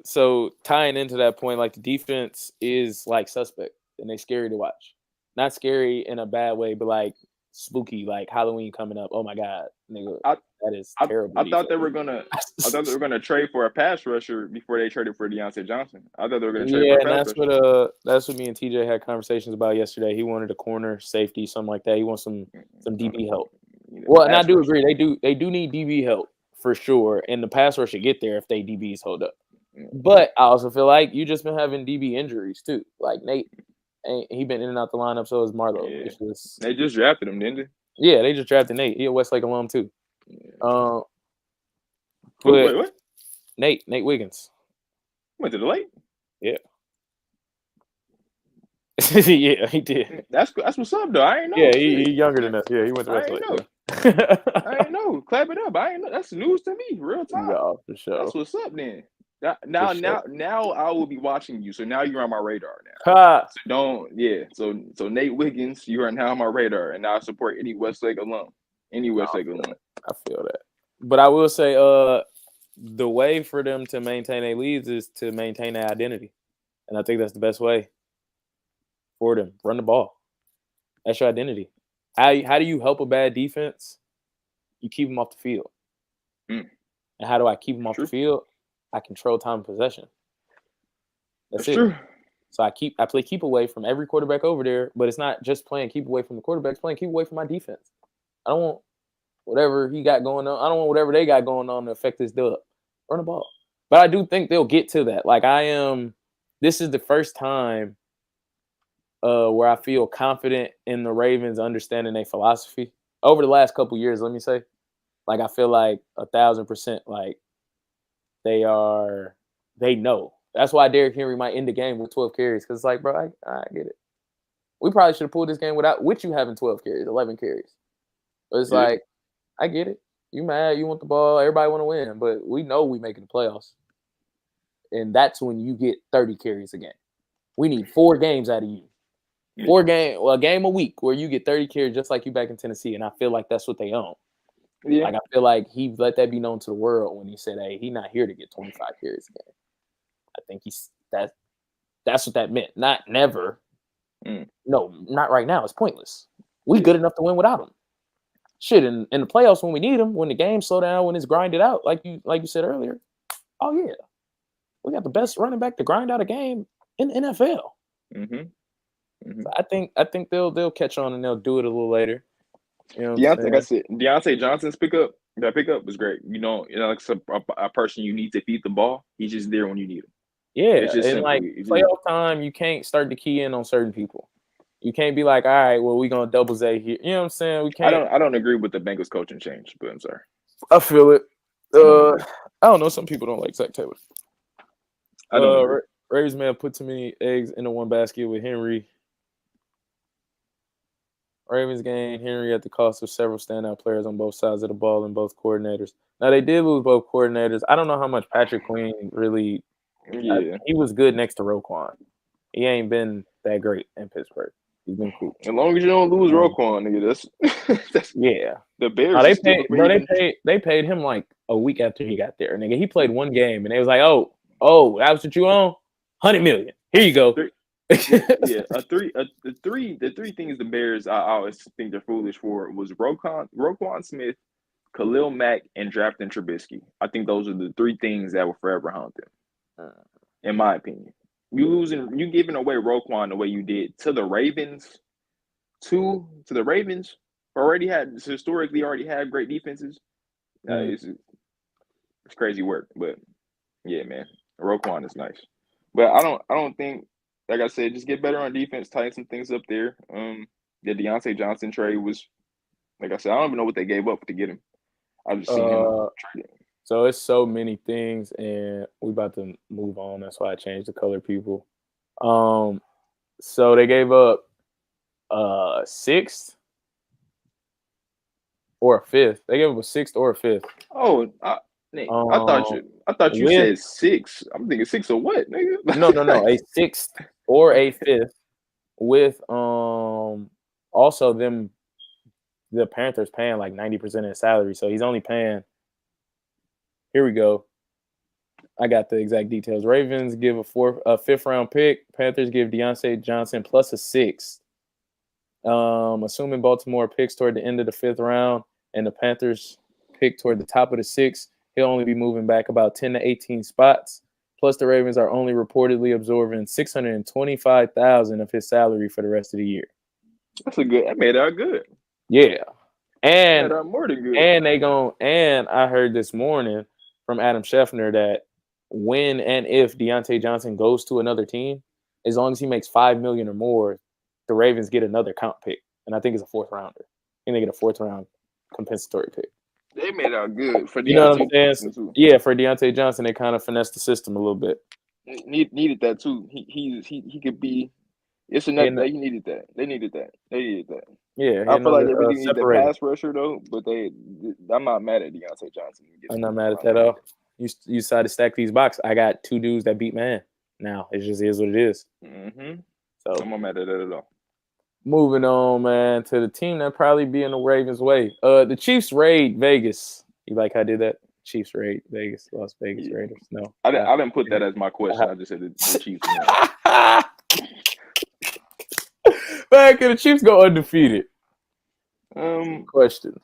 so tying into that point, like the defense is like suspect and they scary to watch. Not scary in a bad way, but like spooky, like Halloween coming up. Oh my God, nigga, that is terrible. I thought they were gonna trade for a pass rusher before they traded for Deontay Johnson. I thought they were gonna trade for a pass rusher. That's what me and TJ had conversations about yesterday. He wanted a corner, safety, something like that. He wants some DB help. Well, and I do agree. They do need DB help for sure, and the pass rush should get there if they DBs hold up. But I also feel like you just been having DB injuries too. Like Nate, he been in and out the lineup. So is Marlowe. Yeah. They just drafted him, didn't they? Yeah, they just drafted Nate. He a Westlake alum too. Yeah. But wait, what? Nate Wiggins Went to the lake. Yeah. Yeah, he did. That's what's up though. I ain't know. Yeah, he younger than us. Yeah, he went to Westlake. I ain't know. Clap it up. I ain't know. That's news to me. Real time. Yeah, for sure. That's what's up then. Now I will be watching you. So now you're on my radar now. Ha. So So Nate Wiggins, you are now on my radar, and I support any Westlake alum. Any Westlake alum. I feel that. But I will say, the way for them to maintain their leads is to maintain their identity, and I think that's the best way for them. Run the ball. That's your identity. How do you help a bad defense? You keep them off the field. And how do I keep them off the field? I control time of possession. That's it. True. So I play keep away from every quarterback over there, but it's not just playing keep away from the quarterbacks, playing keep away from my defense. I don't want whatever he got going on. I don't want whatever they got going on to affect this dub. Run the ball. But I do think they'll get to that. Like this is the first time where I feel confident in the Ravens understanding their philosophy. Over the last couple years, let me say. Like I feel like 1,000%, like they know. That's why Derrick Henry might end the game with 12 carries. Because it's like, bro, I get it. We probably should have pulled this game with you having 12 carries, 11 carries. But it's like, I get it. You mad, you want the ball, everybody want to win. But we know we making the playoffs. And that's when you get 30 carries a game. We need 4 games out of you. A game a week where you get 30 carries just like you back in Tennessee. And I feel like that's what they own. Yeah. Like I feel like he let that be known to the world when he said, hey, he's not here to get 25 carries a game. I think that's what that meant. Not never. No, not right now. It's pointless. We good enough to win without him. Shit, in the playoffs when we need him, when the games slow down, when it's grinded out, like you said earlier. Oh yeah, we got the best running back to grind out a game in the NFL. So I think they'll catch on and they'll do it a little later. You know like I said, Deontay Johnson's pickup was great. You know, like a person you need to feed the ball. He's just there when you need him. Yeah, it's just and like playoff time, you can't start to key in on certain people. You can't be like, all right, well, we're gonna double Z here. You know what I'm saying? We can't. I don't agree with the Bengals coaching change, but I'm sorry. I feel it. I don't know. Some people don't like Zach Taylor. Ravens may have put too many eggs into one basket with Henry. Ravens gained Henry at the cost of several standout players on both sides of the ball and both coordinators. Now, they did lose both coordinators. I don't know how much Patrick Queen really he was good next to Roquan. He ain't been that great in Pittsburgh. He's been cool. As long as you don't lose Roquan, nigga, that's yeah. The Bears. They paid him like a week after he got there, nigga. He played one game, and they was like, oh, that's what you own? $100 million. Here you go. The three things the Bears I always think they're foolish for was Roquan Smith, Khalil Mack, and drafting Trubisky. I think those are the 3 things that will forever haunt them, in my opinion. You giving away Roquan the way you did to the Ravens, to the Ravens. historically already had great defenses. It's crazy work, but yeah, man, Roquan is nice, but I don't think, like I said, just get better on defense, tighten some things up there. The Deontay Johnson trade was, like I said, I don't even know what they gave up to get him. I've just seen him traded. So it's so many things, and we about to move on. That's why I changed the color people. So they gave up a sixth or a fifth. They gave up a sixth or a fifth. Oh, I thought you said six. I'm thinking six or what, nigga? No, a sixth or a fifth with also them. The Panthers paying like 90% of his salary, so he's only paying. Here we go. I got the exact details. Ravens give a fifth round pick. Panthers give Deontay Johnson plus a sixth. Assuming Baltimore picks toward the end of the fifth round and the Panthers pick toward the top of the sixth, he'll only be moving back about 10 to 18 spots. Plus, the Ravens are only reportedly absorbing $625,000 of his salary for the rest of the year. That made out good. Yeah, and more than good. And I heard this morning from Adam Schefter that when and if Deontay Johnson goes to another team, as long as he makes $5 million or more, the Ravens get another comp pick, and I think it's a fourth rounder, and they get a fourth round compensatory pick. They made out good for Deontay. You know what I'm saying? Too. Yeah, for Deontay Johnson, they kind of finessed the system a little bit. Needed that too. He could be. It's another day. He needed that. They needed that. Yeah, I feel like they really need the pass rusher though. But I'm not mad at Deontay Johnson. I'm not mad at that at all. You decided to stack these boxes. I got two dudes that beat man. Now it just is what it is. Mm-hmm. So I'm not mad at that at all. Moving on, man, to the team that probably be in the Ravens' way. The Chiefs raid Vegas. You like how I did that? Chiefs raid Vegas, Las Vegas Raiders. No, I didn't put that as my question. I just said the Chiefs. Man, can the Chiefs go undefeated? Question.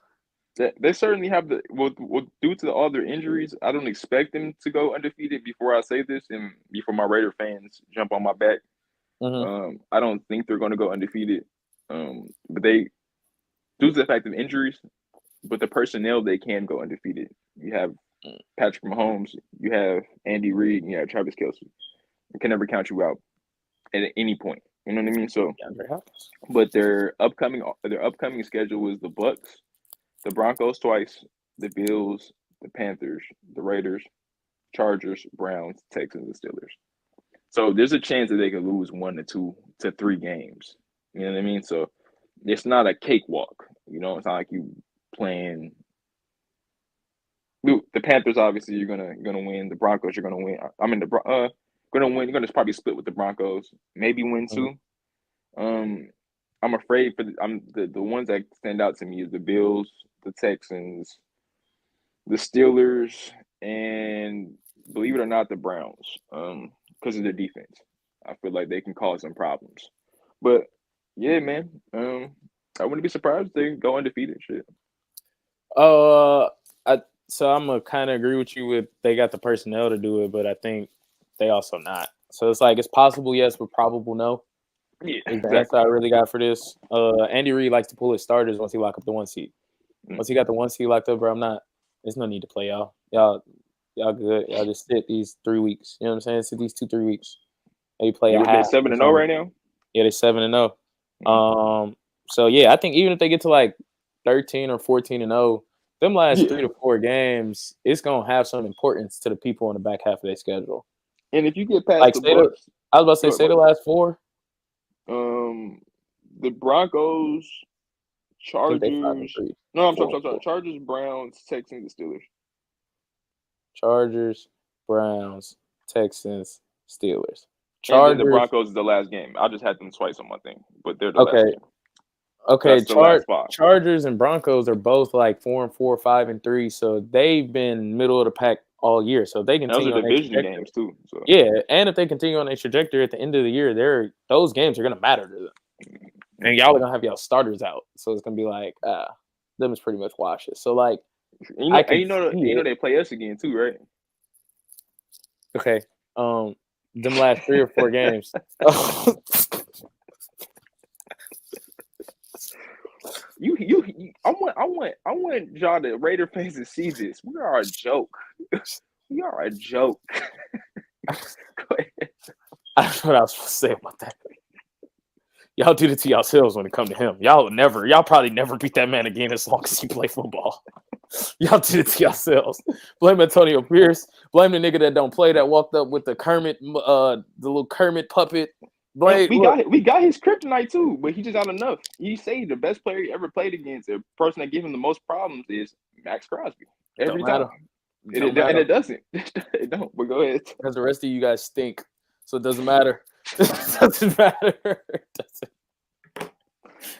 They certainly have due to all their injuries. I don't expect them to go undefeated. Before I say this, and before my Raider fans jump on my back, I don't think they're going to go undefeated. But they, due to the fact of injuries, but the personnel, they can go undefeated. You have Patrick Mahomes, you have Andy Reid, and you have Travis Kelce. I can never count you out at any point. You know what I mean? So, but their upcoming schedule is the Bucks, the Broncos twice, the Bills, the Panthers, the Raiders, Chargers, Browns, Texans, and Steelers. So there's a chance that they could lose 1 to 2 to 3 games. You know what I mean? So it's not a cakewalk. You know, it's not like you playing. The Panthers, obviously, you're gonna win. The Broncos, you're gonna win. I mean, gonna win. You're gonna probably split with the Broncos, maybe win 2. I'm afraid for the ones that stand out to me is the Bills, the Texans, the Steelers, and believe it or not, the Browns. Because of their defense, I feel like they can cause some problems. But yeah, man, I wouldn't be surprised if they go undefeated. Shit. So I'm gonna kind of agree with you with they got the personnel to do it, but I think they also not. So it's like it's possible yes, but probable no. Yeah, exactly. The answer I really got for this. Andy Reid likes to pull his starters once he lock up the 1 seed. Once he got the 1 seed locked up, bro, there's no need to play y'all. Y'all good. Y'all just sit these 3 weeks. You know what I'm saying? Sit these 2-3 weeks. They play a half. 7-0 right now. Yeah, they're 7-0. So yeah, I think even if they get to like 13 or 14-0, them last 3 to 4 games, it's gonna have some importance to the people on the back half of their schedule. And if you get past the Bucks, I was about to say the last 4. The Broncos, Chargers. No, I'm sorry. Chargers, Browns, Texans, and Steelers. Chargers, Browns, Texans, Steelers. Chargers. And then the Broncos is the last game. I just had them twice on my thing, but they're the last game. Okay, Chargers and Broncos are both like 4-4, 5-3, so they've been middle of the pack all year. So they continue. Those are division games too. So. Yeah, and if they continue on their trajectory at the end of the year, those games are gonna matter to them. And y'all are gonna have y'all starters out, so it's gonna be like, them is pretty much washes. So like, you know they play us again too, right? Okay, them last 3 or 4 games. You want y'all, the Raider fans, to see this. We are a joke. We are a joke. Go ahead. I don't know what I was supposed to say about that. Y'all did it to yourselves when it come to him. Y'all probably never beat that man again as long as he play football. Y'all did it to yourselves. Blame Antonio Pierce. Blame the nigga that don't play that walked up with the Kermit, the little Kermit puppet. Blame, we got his kryptonite too, but he just not enough. You say the best player he ever played against, the person that gave him the most problems is Max Crosby. Every time. It doesn't. It don't. But go ahead. Because the rest of you guys stink. So it doesn't matter. It doesn't matter.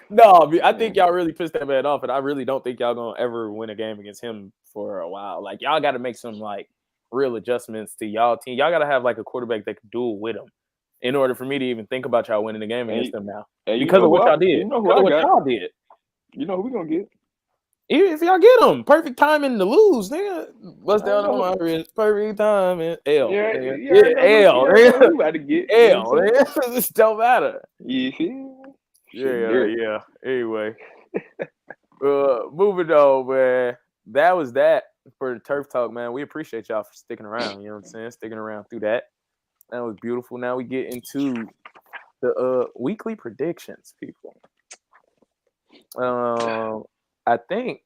No, I think y'all really pissed that man off, and I really don't think y'all gonna ever win a game against him for a while. Like, y'all got to make some like real adjustments to y'all team. Y'all got to have like a quarterback that can duel with him in order for me to even think about y'all winning the game against them now. Because of what y'all did. You know who y'all did. You know who we gonna get? Even if y'all get them, perfect timing to lose, nigga. Bust down on my wrist, perfect timing. L. L. We about to get L. This don't matter. You feel? Yeah. Anyway, moving on, man. That was that for the Turf Talk, man. We appreciate y'all for sticking around. You know what I'm saying? Sticking around through that. That was beautiful. Now we get into the weekly predictions, people. I think,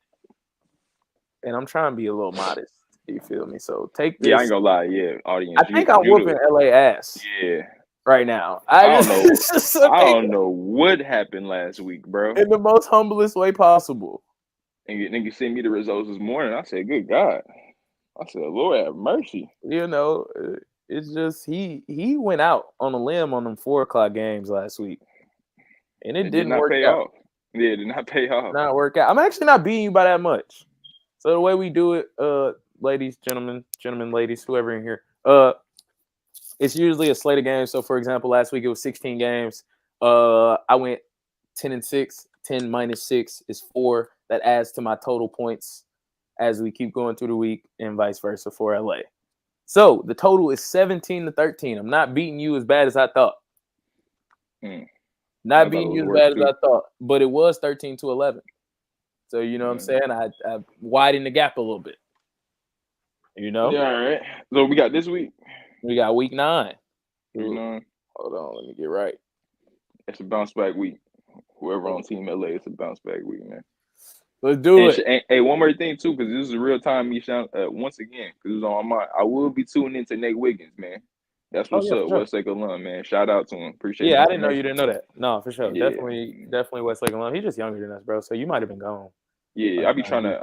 and I'm trying to be a little modest. You feel me? So take this. Yeah, I ain't gonna lie. Yeah, audience. I think I'm whooping LA ass. Yeah. Right now, I don't know. I don't know what happened last week, bro. In the most humblest way possible. And nigga sent me the results this morning. I said, "Good God!" I said, "Lord have mercy." You know, it's just he went out on a limb on them 4:00 games last week, and it didn't work out. Yeah, it did not pay off. Not work out. I'm actually not beating you by that much. So the way we do it, ladies, gentlemen, ladies, whoever in here, it's usually a slate of games. So, for example, last week it was 16 games. I went 10-6. 10 minus 6 is 4. That adds to my total points as we keep going through the week, and vice versa for LA. So the total is 17-13. I'm not beating you as bad as I thought. Not beating you as bad as I thought, but it was 13-11. So you know what I'm saying? I widened the gap a little bit. You know? Yeah, all right. So we got this week. We got week 9. Week 9. Hold on, let me get right. It's a bounce back week. Whoever on Team LA, it's a bounce back week, man. Let's do it. And hey, one more thing too, because this is a real time. Me once again, because it's on my mind. I will be tuning into Nate Wiggins, man. That's what's up. Sure. Westlake alum, man. Shout out to him. Appreciate it. Yeah, I didn't know you didn't know that. No, for sure. Yeah. Definitely Westlake alum. He's just younger than us, bro. So you might have been gone. Yeah, I be trying to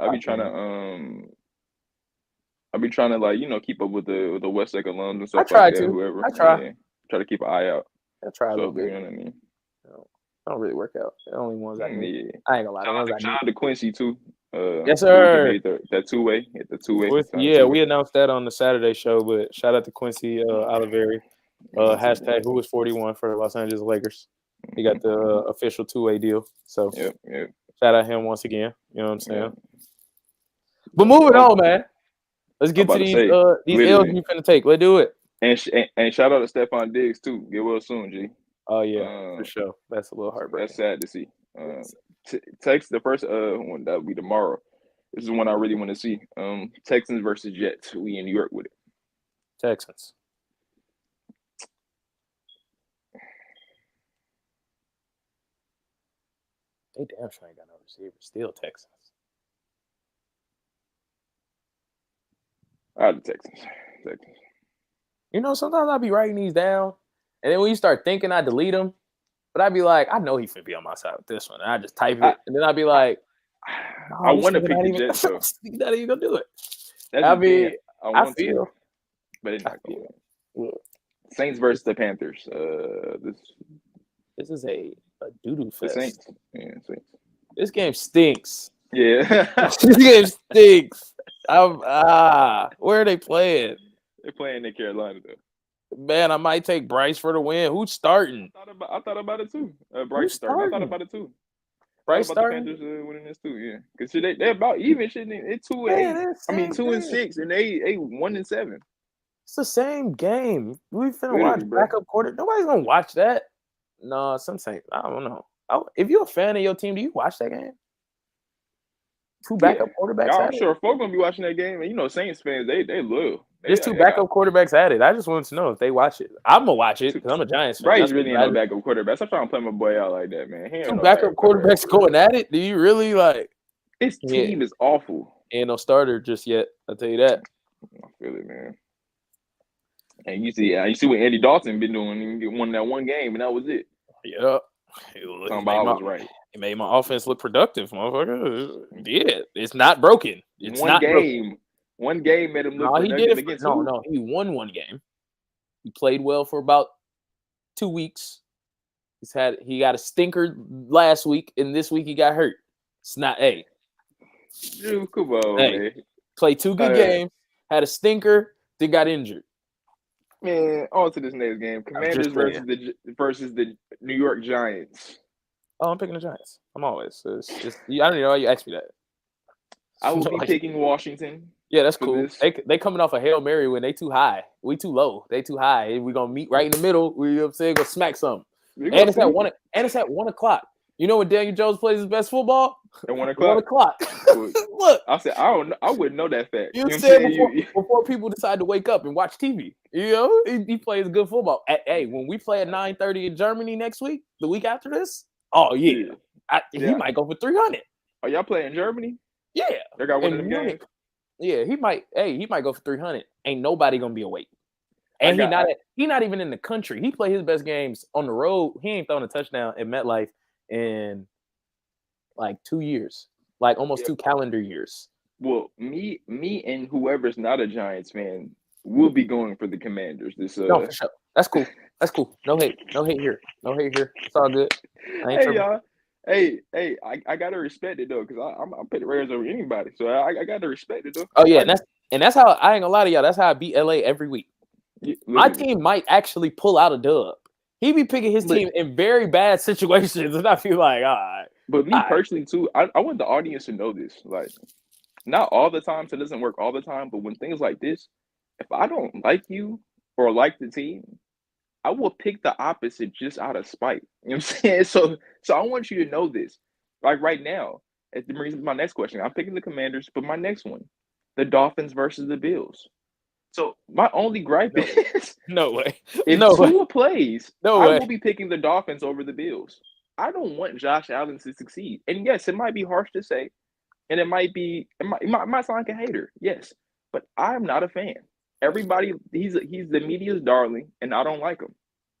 like, you know, keep up with the Westlake alums and stuff like that. Whoever. I try. Yeah. Try to keep an eye out. I try a little bit. You know what I mean? I don't really work out. The only ones I need. Yeah. I ain't gonna lie. Shout out to Quincy too. Yes, sir. That two-way. Hit the two-way. Yeah, we announced that on the Saturday show, but shout out to Quincy Oliveri. Hashtag who was 41 for the Los Angeles Lakers. He got the official two-way deal. So yep. Shout out him once again. You know what I'm saying? Yep. But moving on, man. Let's get to these L's you finna take. Let's do it. And shout out to Stephon Diggs too. Get well soon, G. Oh yeah, for sure. That's a little heartbreaking. That's sad to see. Text the first one that will be tomorrow. This is one I really want to see. Texans versus Jets. We in New York with it. Texans. They damn sure ain't got no receivers. Still Texans. The Texans. You know, sometimes I'll be writing these down, and then when you start thinking, I delete them. But I'd be like, I know he finna be on my side with this one. And I just type it, and then I'd be like, I want to pick the Jets, though. He's not even gonna do it. I feel, but it's not going. Saints versus the Panthers. This is a doo-doo fest. The Saints. Yeah, Saints. This game stinks. Yeah. This game stinks. Where are they playing? They're playing in Carolina, though. Man, I might take Bryce for the win. Who's starting? I thought about it too. Bryce starting. I thought about it too. Bryce starting. The Panthers winning this too, yeah. Because they're about even. It's 2-8. 2-6, and they 1-7. It's the same game. We finna watch backup quarter. Nobody's gonna watch that. No, some say I don't know. If you're a fan of your team, do you watch that game? two backup quarterbacks I'm at it. sure folks gonna be watching that game, and you know, Saints fans, they loyal. There's two backup quarterbacks at it. I just wanted to know if they watch it. I'm gonna watch it because I'm a Giants fan. Bryce really ain't no backup quarterback. I'm trying to play my boy out like that, man. Two backup quarterbacks going at it. Do you really like? His team is awful. Ain't no starter just yet. I'll tell you that. I feel it, man. And you see what Andy Dalton been doing. He won that one game, and that was it. Yeah. It made my offense look productive, motherfucker. Yeah, it's not broken. It's one not game. Broken. One game made him look productive. He did it against no. He won one game. He played well for about 2 weeks. He got a stinker last week, and this week he got hurt. It's not Dude, come on, man. Played 2 good games, had a stinker, then got injured. Man, on to this next game. Commanders versus the New York Giants. Oh, I'm picking the Giants. I'm always. It's just I don't even know why you asked me that. I will be picking Washington. Yeah, that's cool. They coming off a Hail Mary when they too high. We too low. They too high. We're gonna meet right in the middle. You know what I'm saying? Go smack something. And it's at 1 o'clock. You know when Daniel Jones plays his best football? At 1 o'clock. 1 o'clock. Look. I said I wouldn't know that fact. You said before people decide to wake up and watch TV. You know, he plays good football. When we play at 9:30 in Germany next week, the week after this, he might go for 300. Are y'all playing Germany? Yeah. They got one of them games. Yeah, he might go for 300. Ain't nobody gonna be awake. And he not even in the country. He play his best games on the road. He ain't thrown a touchdown at MetLife in like 2 years, like almost 2 calendar years. Well, me and whoever's not a Giants fan will be going for the Commanders. No, for sure. That's cool. No hate here. It's all good. Y'all. Hey, I gotta respect it though, because I'm putting Raiders over anybody. So I gotta respect it though. Oh yeah, and that's how I ain't gonna lie to y'all. That's how I beat LA every week. Yeah, my team might actually pull out a dub. He be picking his team in very bad situations, and I feel like, all right. But me personally too, I want the audience to know this. Like, not all the time, so it doesn't work all the time. But when things like this, if I don't like you or like the team, I will pick the opposite just out of spite. You know what I'm saying? So I want you to know this. Like right now, it brings me to my next question. I'm picking the Commanders, but my next one, the Dolphins versus the Bills. So my only gripe is no way. If Tua plays, I will be picking the Dolphins over the Bills. I don't want Josh Allen to succeed. And yes, it might be harsh to say, and it might sound like a hater. Yes, but I'm not a fan. Everybody, he's the media's darling, and I don't like him.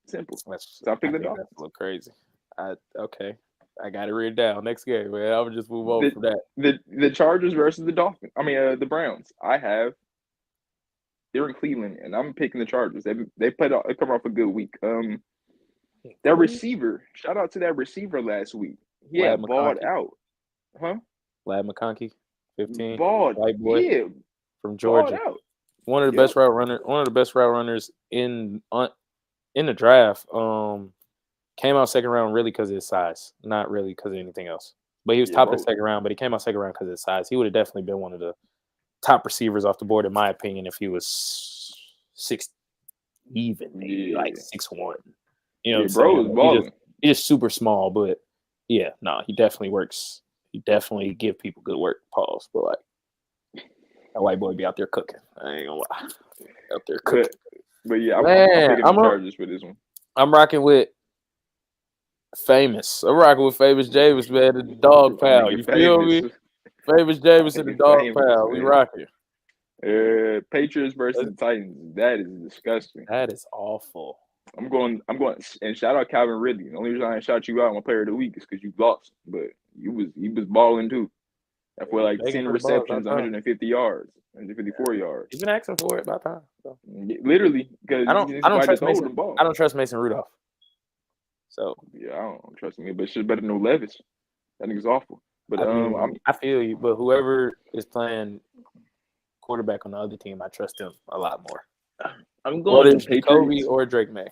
Simple. So I pick the Dolphins. That's a little crazy. Okay. I got it written down. Next game, man. I'll just move on from that. The Chargers versus the Dolphins. The Browns. They're in Cleveland, and I'm picking the Chargers. They come off a good week. Their receiver. Shout out to that receiver last week. He had balled out. Huh? Lad McConkey, 15. Balled. White boy. Yeah. From Georgia. One of the best route runners in the draft. Came out second round really because of his size, not really because of anything else. But he was top of the second round, but he came out second round because of his size. He would have definitely been one of the top receivers off the board, in my opinion, if he was 6 even, maybe like 6'1". You know, bro is balling. He's just super small, but he definitely works. He definitely give people good work. Pause, but like that white boy be out there cooking. I ain't gonna lie, out there cooking. But yeah, I'm picking the Chargers for this one. I'm rocking with Famous. I'm rocking with Famous James, man, the dog pal. You feel me? Famous James and the dog pal. We rocking. Patriots versus the Titans. That is disgusting. That is awful. I'm going, and shout out Calvin Ridley. The only reason I didn't shout you out my player of the week is because you lost, but he was balling too. For like 10 receptions, 150 yards, 154 yards. He's been asking for it by time. So. Literally, because I don't trust Mason Rudolph. So yeah, I don't trust him, but it's just better than no Levis. That nigga's awful. But I feel you. But whoever is playing quarterback on the other team, I trust him a lot more. I'm going to Jacoby or Drake May.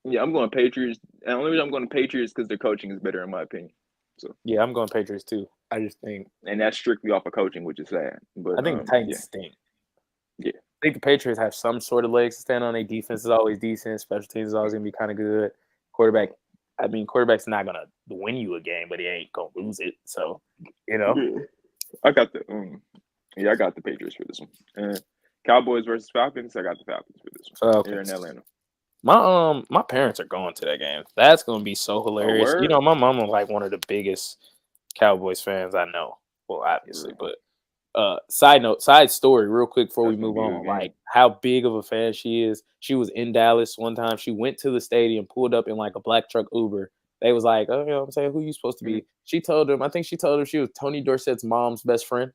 Yeah, I'm going Patriots. And the only reason I'm going to Patriots because their coaching is better in my opinion. So yeah, I'm going Patriots too. I just think, and that's strictly off of coaching, which is sad. But I think the Titans stink. Yeah, I think the Patriots have some sort of legs to stand on. Their defense is always decent. Special teams is always gonna be kind of good. Quarterback's not gonna win you a game, but he ain't gonna lose it. So, you know. I got the I got the Patriots for this one. Cowboys versus Falcons. I got the Falcons for this one. Here in Atlanta. My parents are going to that game. That's gonna be so hilarious. word? You know, my mom is like one of the biggest Cowboys fans I know. Well, obviously, but side story, real quick before we That's gonna move be a on. good game. Like how big of a fan she is. She was in Dallas one time. She went to the stadium, pulled up in like a black truck Uber. They was like, "Oh, you know what I'm saying? Who you supposed to be?" She told them, I think she told them she was Tony Dorsett's mom's best friend.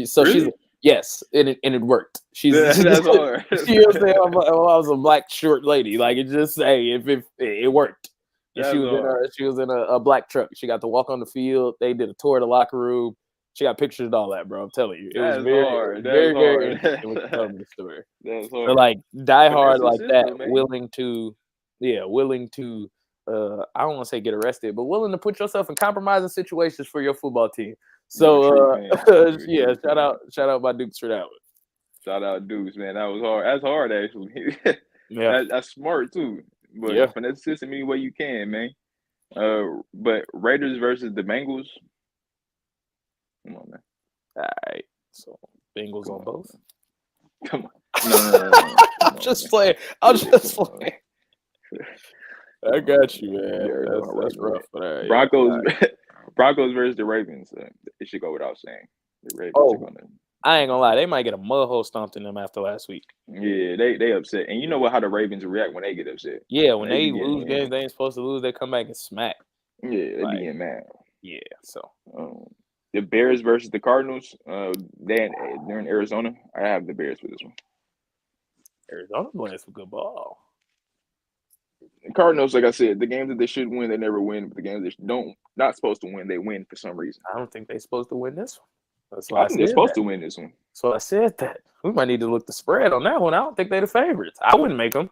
So Really? she's yes, and it worked. She's That's hard. she was saying I was a black short lady. Like it just say if it worked. And That's hard. she was in a black truck. She got to walk on the field. They did a tour of the locker room. She got pictures of all that, bro. I'm telling you, it was That's very, hard. That's very, very hard. interesting when she told me the story. That's So hard. like die But hard that's like her that, sister, man. willing to I don't want to say get arrested, but willing to put yourself in compromising situations for your football team. So Yeah, shout out my Dukes for that one. Shout out Dukes, man. That was hard. That's hard actually. Yeah. That's smart too. But Yeah. finesse the system any way you can, man. But Raiders versus the Bengals. Come on, man. All right. So Bengals on both. Come on. No. I'm just playing. I'm just playing. I got you, man. That's rough. But right, Broncos versus the Ravens. It should go without saying. The Ravens are gonna. I ain't gonna lie. They might get a mud hole stomped in them after last week. Yeah, they upset. And you know how the Ravens react when they get upset. Yeah, when they lose games they ain't supposed to lose, they come back and smack. Yeah, they be getting mad. Yeah, so. The Bears versus the Cardinals. They're in Arizona. I have the Bears for this one. Arizona playing some good ball. The Cardinals, like I said, the games that they should win, they never win. But the games they not supposed to win, they win for some reason. I don't think they're supposed to win this one. That's why I think they're supposed to win this one. So I said that. We might need to look the spread on that one. I don't think they're the favorites. I wouldn't make them.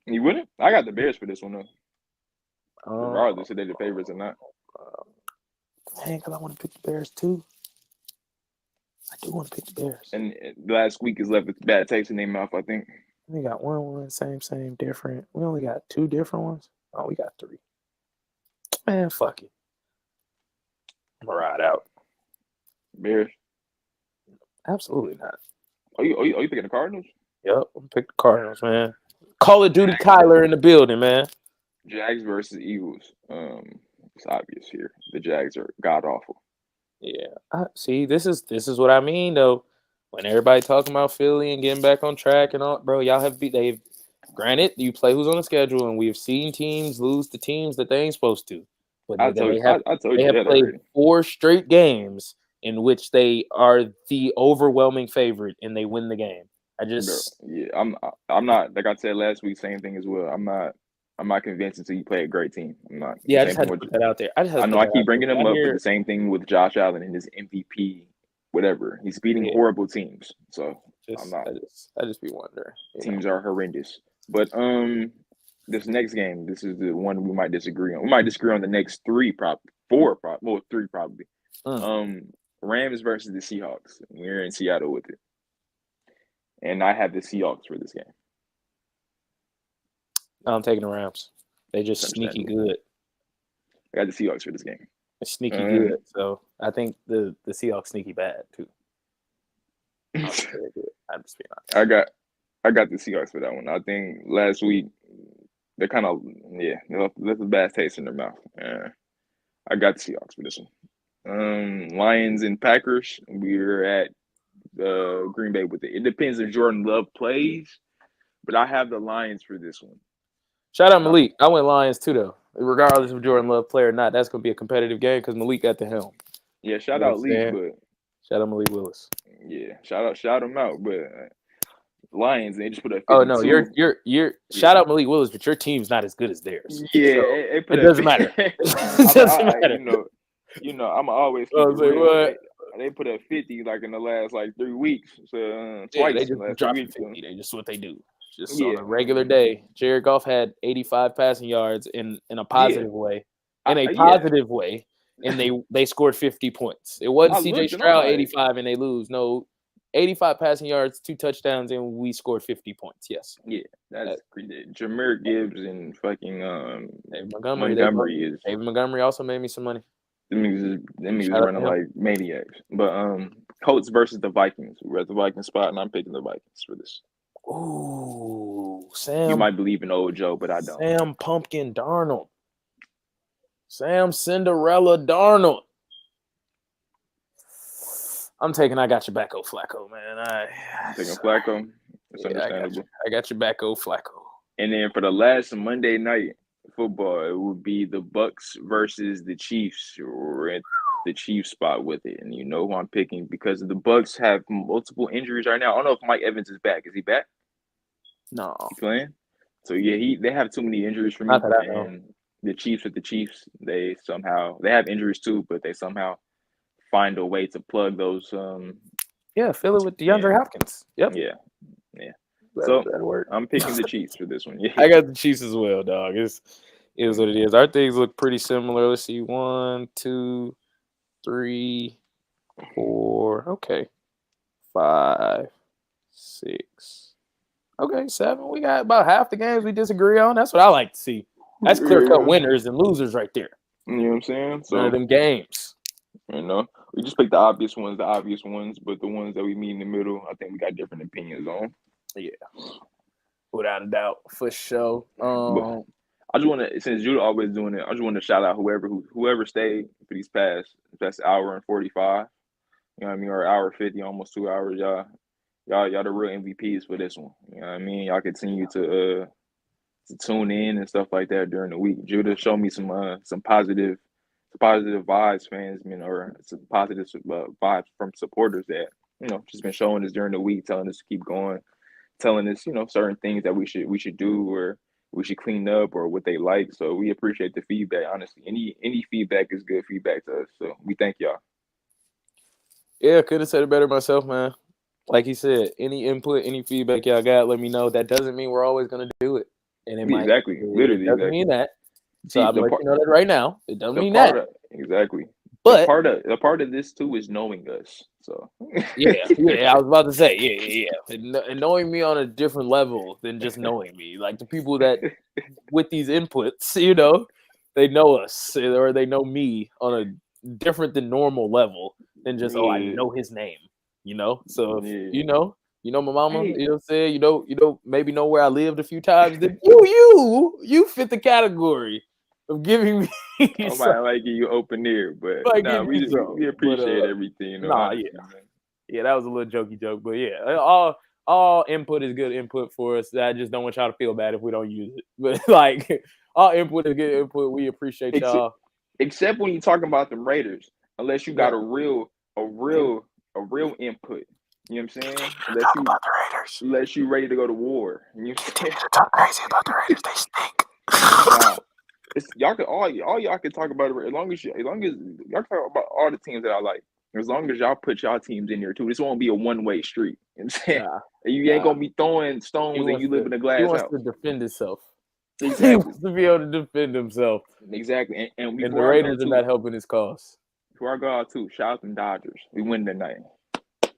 You wouldn't? I got the Bears for this one, though. Regardless if they're the favorites or not. Dang, because I want to pick the Bears, too. I do want to pick the Bears. And the last week is left with bad taste in their mouth, I think. We got one, same, different. We only got 2 different ones. Oh, we got 3. Man, fuck it. I'm going to ride out. Bears? Absolutely not. Are you picking the Cardinals? Yep, I'm pick the Cardinals, man. Call of Duty Kyler in the building, man. Jags versus Eagles. It's obvious here. The Jags are god awful. Yeah. See, this is what I mean though. When everybody talking about Philly and getting back on track and all, bro, y'all have they've granted you play who's on the schedule, and we've seen teams lose to teams that they ain't supposed to. But they have played 4 straight games in which they are the overwhelming favorite and they win the game. I'm not, like I said last week, same thing as well. I'm not convinced until you play a great team. I'm not. Yeah, I just had to put that out there. I know I keep bringing him up, but the same thing with Josh Allen and his MVP, whatever. He's beating horrible teams. So I'm not. I just be wondering. Teams are horrendous. But this next game, this is the one we might disagree on. We might disagree on the next 3, probably 4, well 3 probably. Rams versus the Seahawks. We're in Seattle with it. And I have the Seahawks for this game. I'm taking the Rams. They just sneaky good. I got the Seahawks for this game. They're sneaky good. So I think the Seahawks sneaky bad too. I'm just being honest. I got the Seahawks for that one. I think last week they kind of left a bad taste in their mouth. I got the Seahawks for this one. Lions and Packers. We're at Green Bay with it. It depends if Jordan Love plays, but I have the Lions for this one. Shout out Malik. I went Lions too, though. Regardless of Jordan Love play or not, that's going to be a competitive game because Malik got the helm. Yeah, shout out Lee, but shout out Malik Willis. Yeah, shout him out, but Lions they just put a 52. Oh no, you're shout out Malik Willis, but your team's not as good as theirs. Yeah, so it doesn't matter. It doesn't matter. You know, I'm always they put up 50 like in the last 3 weeks. So twice they just dropped 50. They just what they do. Just on a regular day. Jared Goff had 85 passing yards in a positive way. In a positive way. And they scored 50 points. It wasn't CJ Stroud 85 and they lose. No, 85 passing yards, 2 touchdowns, and we scored 50 points. Yes. Yeah, that's Jahmyr Gibbs and fucking David Montgomery. David Montgomery also made me some money. Them niggas Shout out running to him. like maniacs. But Colts versus the Vikings. We're at the Viking spot, and I'm picking the Vikings for this. Ooh, You Sam. might believe in old Joe, but I don't. Sam Pumpkin Darnold. Sam Cinderella Darnold. I'm taking I got your back, O Flacco, man. I'm taking Flacco. It's understandable. I got your back, O Flacco. And then for the last Monday night football, it would be the Bucks versus the Chiefs. We're at the Chiefs spot with it, and you know who I'm picking because the Bucks have multiple injuries right now. I don't know if Mike Evans is back. Is he back? No, He playing? So yeah, they have too many injuries for me. Not that I know. And the Chiefs with the Chiefs, they have injuries too, but they somehow find a way to plug those. Yeah, fill it with DeAndre Hopkins. Yep. Yeah. That'll So work. I'm picking the Chiefs for this one. Yeah. I got the Chiefs as well, dog. It is what it is. Our things look pretty similar. Let's see. 1, 2, 3, 4. Okay. 5, 6. Okay, 7. We got about half the games we disagree on. That's what I like to see. That's clear-cut winners and losers right there. You know what I'm saying? So none of them games. You know, we just picked the obvious ones, but the ones that we meet in the middle, I think we got different opinions on. Yeah, without a doubt, for sure. But I just want to, since Judah always doing it, I just want to shout out whoever stayed for these past hour and 45. You know what I mean, or hour 50, almost 2 hours. Y'all the real MVPs for this one. You know what I mean? Y'all continue to tune in and stuff like that during the week. Judah showed me some positive vibes, fans, or some positive vibes from supporters that just been showing us during the week, telling us to keep going, telling us certain things that we should do or we should clean up or what they like. So we appreciate the feedback. Honestly, any feedback is good feedback to us. So we thank y'all. Yeah, could have said it better myself, man. Like he said, any input, any feedback y'all got, let me know. That doesn't mean we're always gonna do it, and it might literally doesn't mean that. So See, I'm letting you know that right now. It doesn't mean that. Exactly. But the part of this too is knowing us. So yeah, I was about to say, yeah. And knowing me on a different level than just knowing me. Like the people that with these inputs, they know us or they know me on a different than normal level than just I know his name. So if, you know my mama, you know what I'm saying, maybe know where I lived a few times, then you fit the category of giving me I might like give you open ear, but we appreciate everything. Yeah, that was a little jokey joke, but yeah, all input is good input for us. I just don't want y'all to feel bad if we don't use it. But like all input is good input. We appreciate y'all. Except when you're talking about them Raiders, unless you got a real input. You know what I'm saying? Unless you ready to go to war. You know what I'm saying? Talk crazy about the Raiders. They stink. Nah. Y'all can all y'all can talk about it as long as y'all can talk about all the teams that I like. As long as y'all put y'all teams in there too. This won't be a one-way street. You know what I'm saying? You ain't gonna be throwing stones and you live in a glass house. He wants to defend himself. Exactly. He wants to be able to defend himself. Exactly. And the Raiders are not helping his cause. Before I go out too, shout out them Dodgers. We win tonight.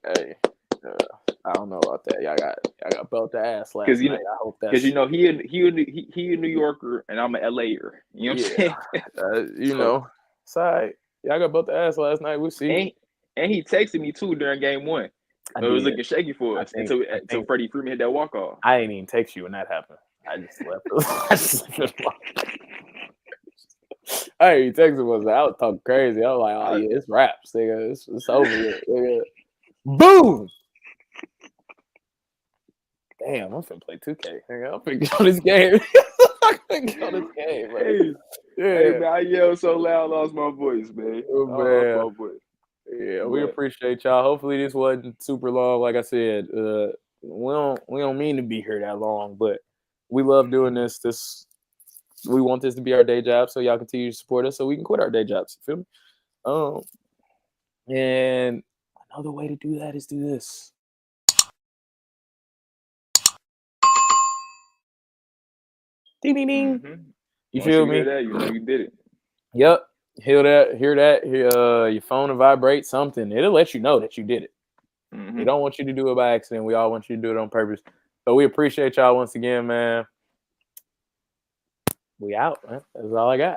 Hey, I don't know about that. Y'all got belt the ass last night. I hope that's because he a New Yorker and I'm an LAer. You know what I'm saying? It's all right. Y'all got belt the ass last night. We'll see. And he texted me too during game 1. It was looking shaky for us until Freddie Freeman hit that walk off. I ain't even text you when that happened. I just left. Hey, he texted was I was talking crazy. I was like, oh yeah, it's raps, nigga. It's over here, nigga. Boom. Damn, I'm finna play 2K. I'm finna get on this game. Hey, man, I yelled so loud, I lost my voice, man. Oh, man. Yeah, we appreciate y'all. Hopefully this wasn't super long. Like I said, we don't mean to be here that long, but we love doing this. We want this to be our day job, so y'all continue to support us, so we can quit our day jobs. You feel me? And another way to do that is do this. Ding ding ding. Mm-hmm. You feel me? Hear that, you did it. Yep. Hear that. Your phone will vibrate something. It'll let you know that you did it. Mm-hmm. We don't want you to do it by accident. We all want you to do it on purpose. So we appreciate y'all once again, man. We out, man. That's all I got.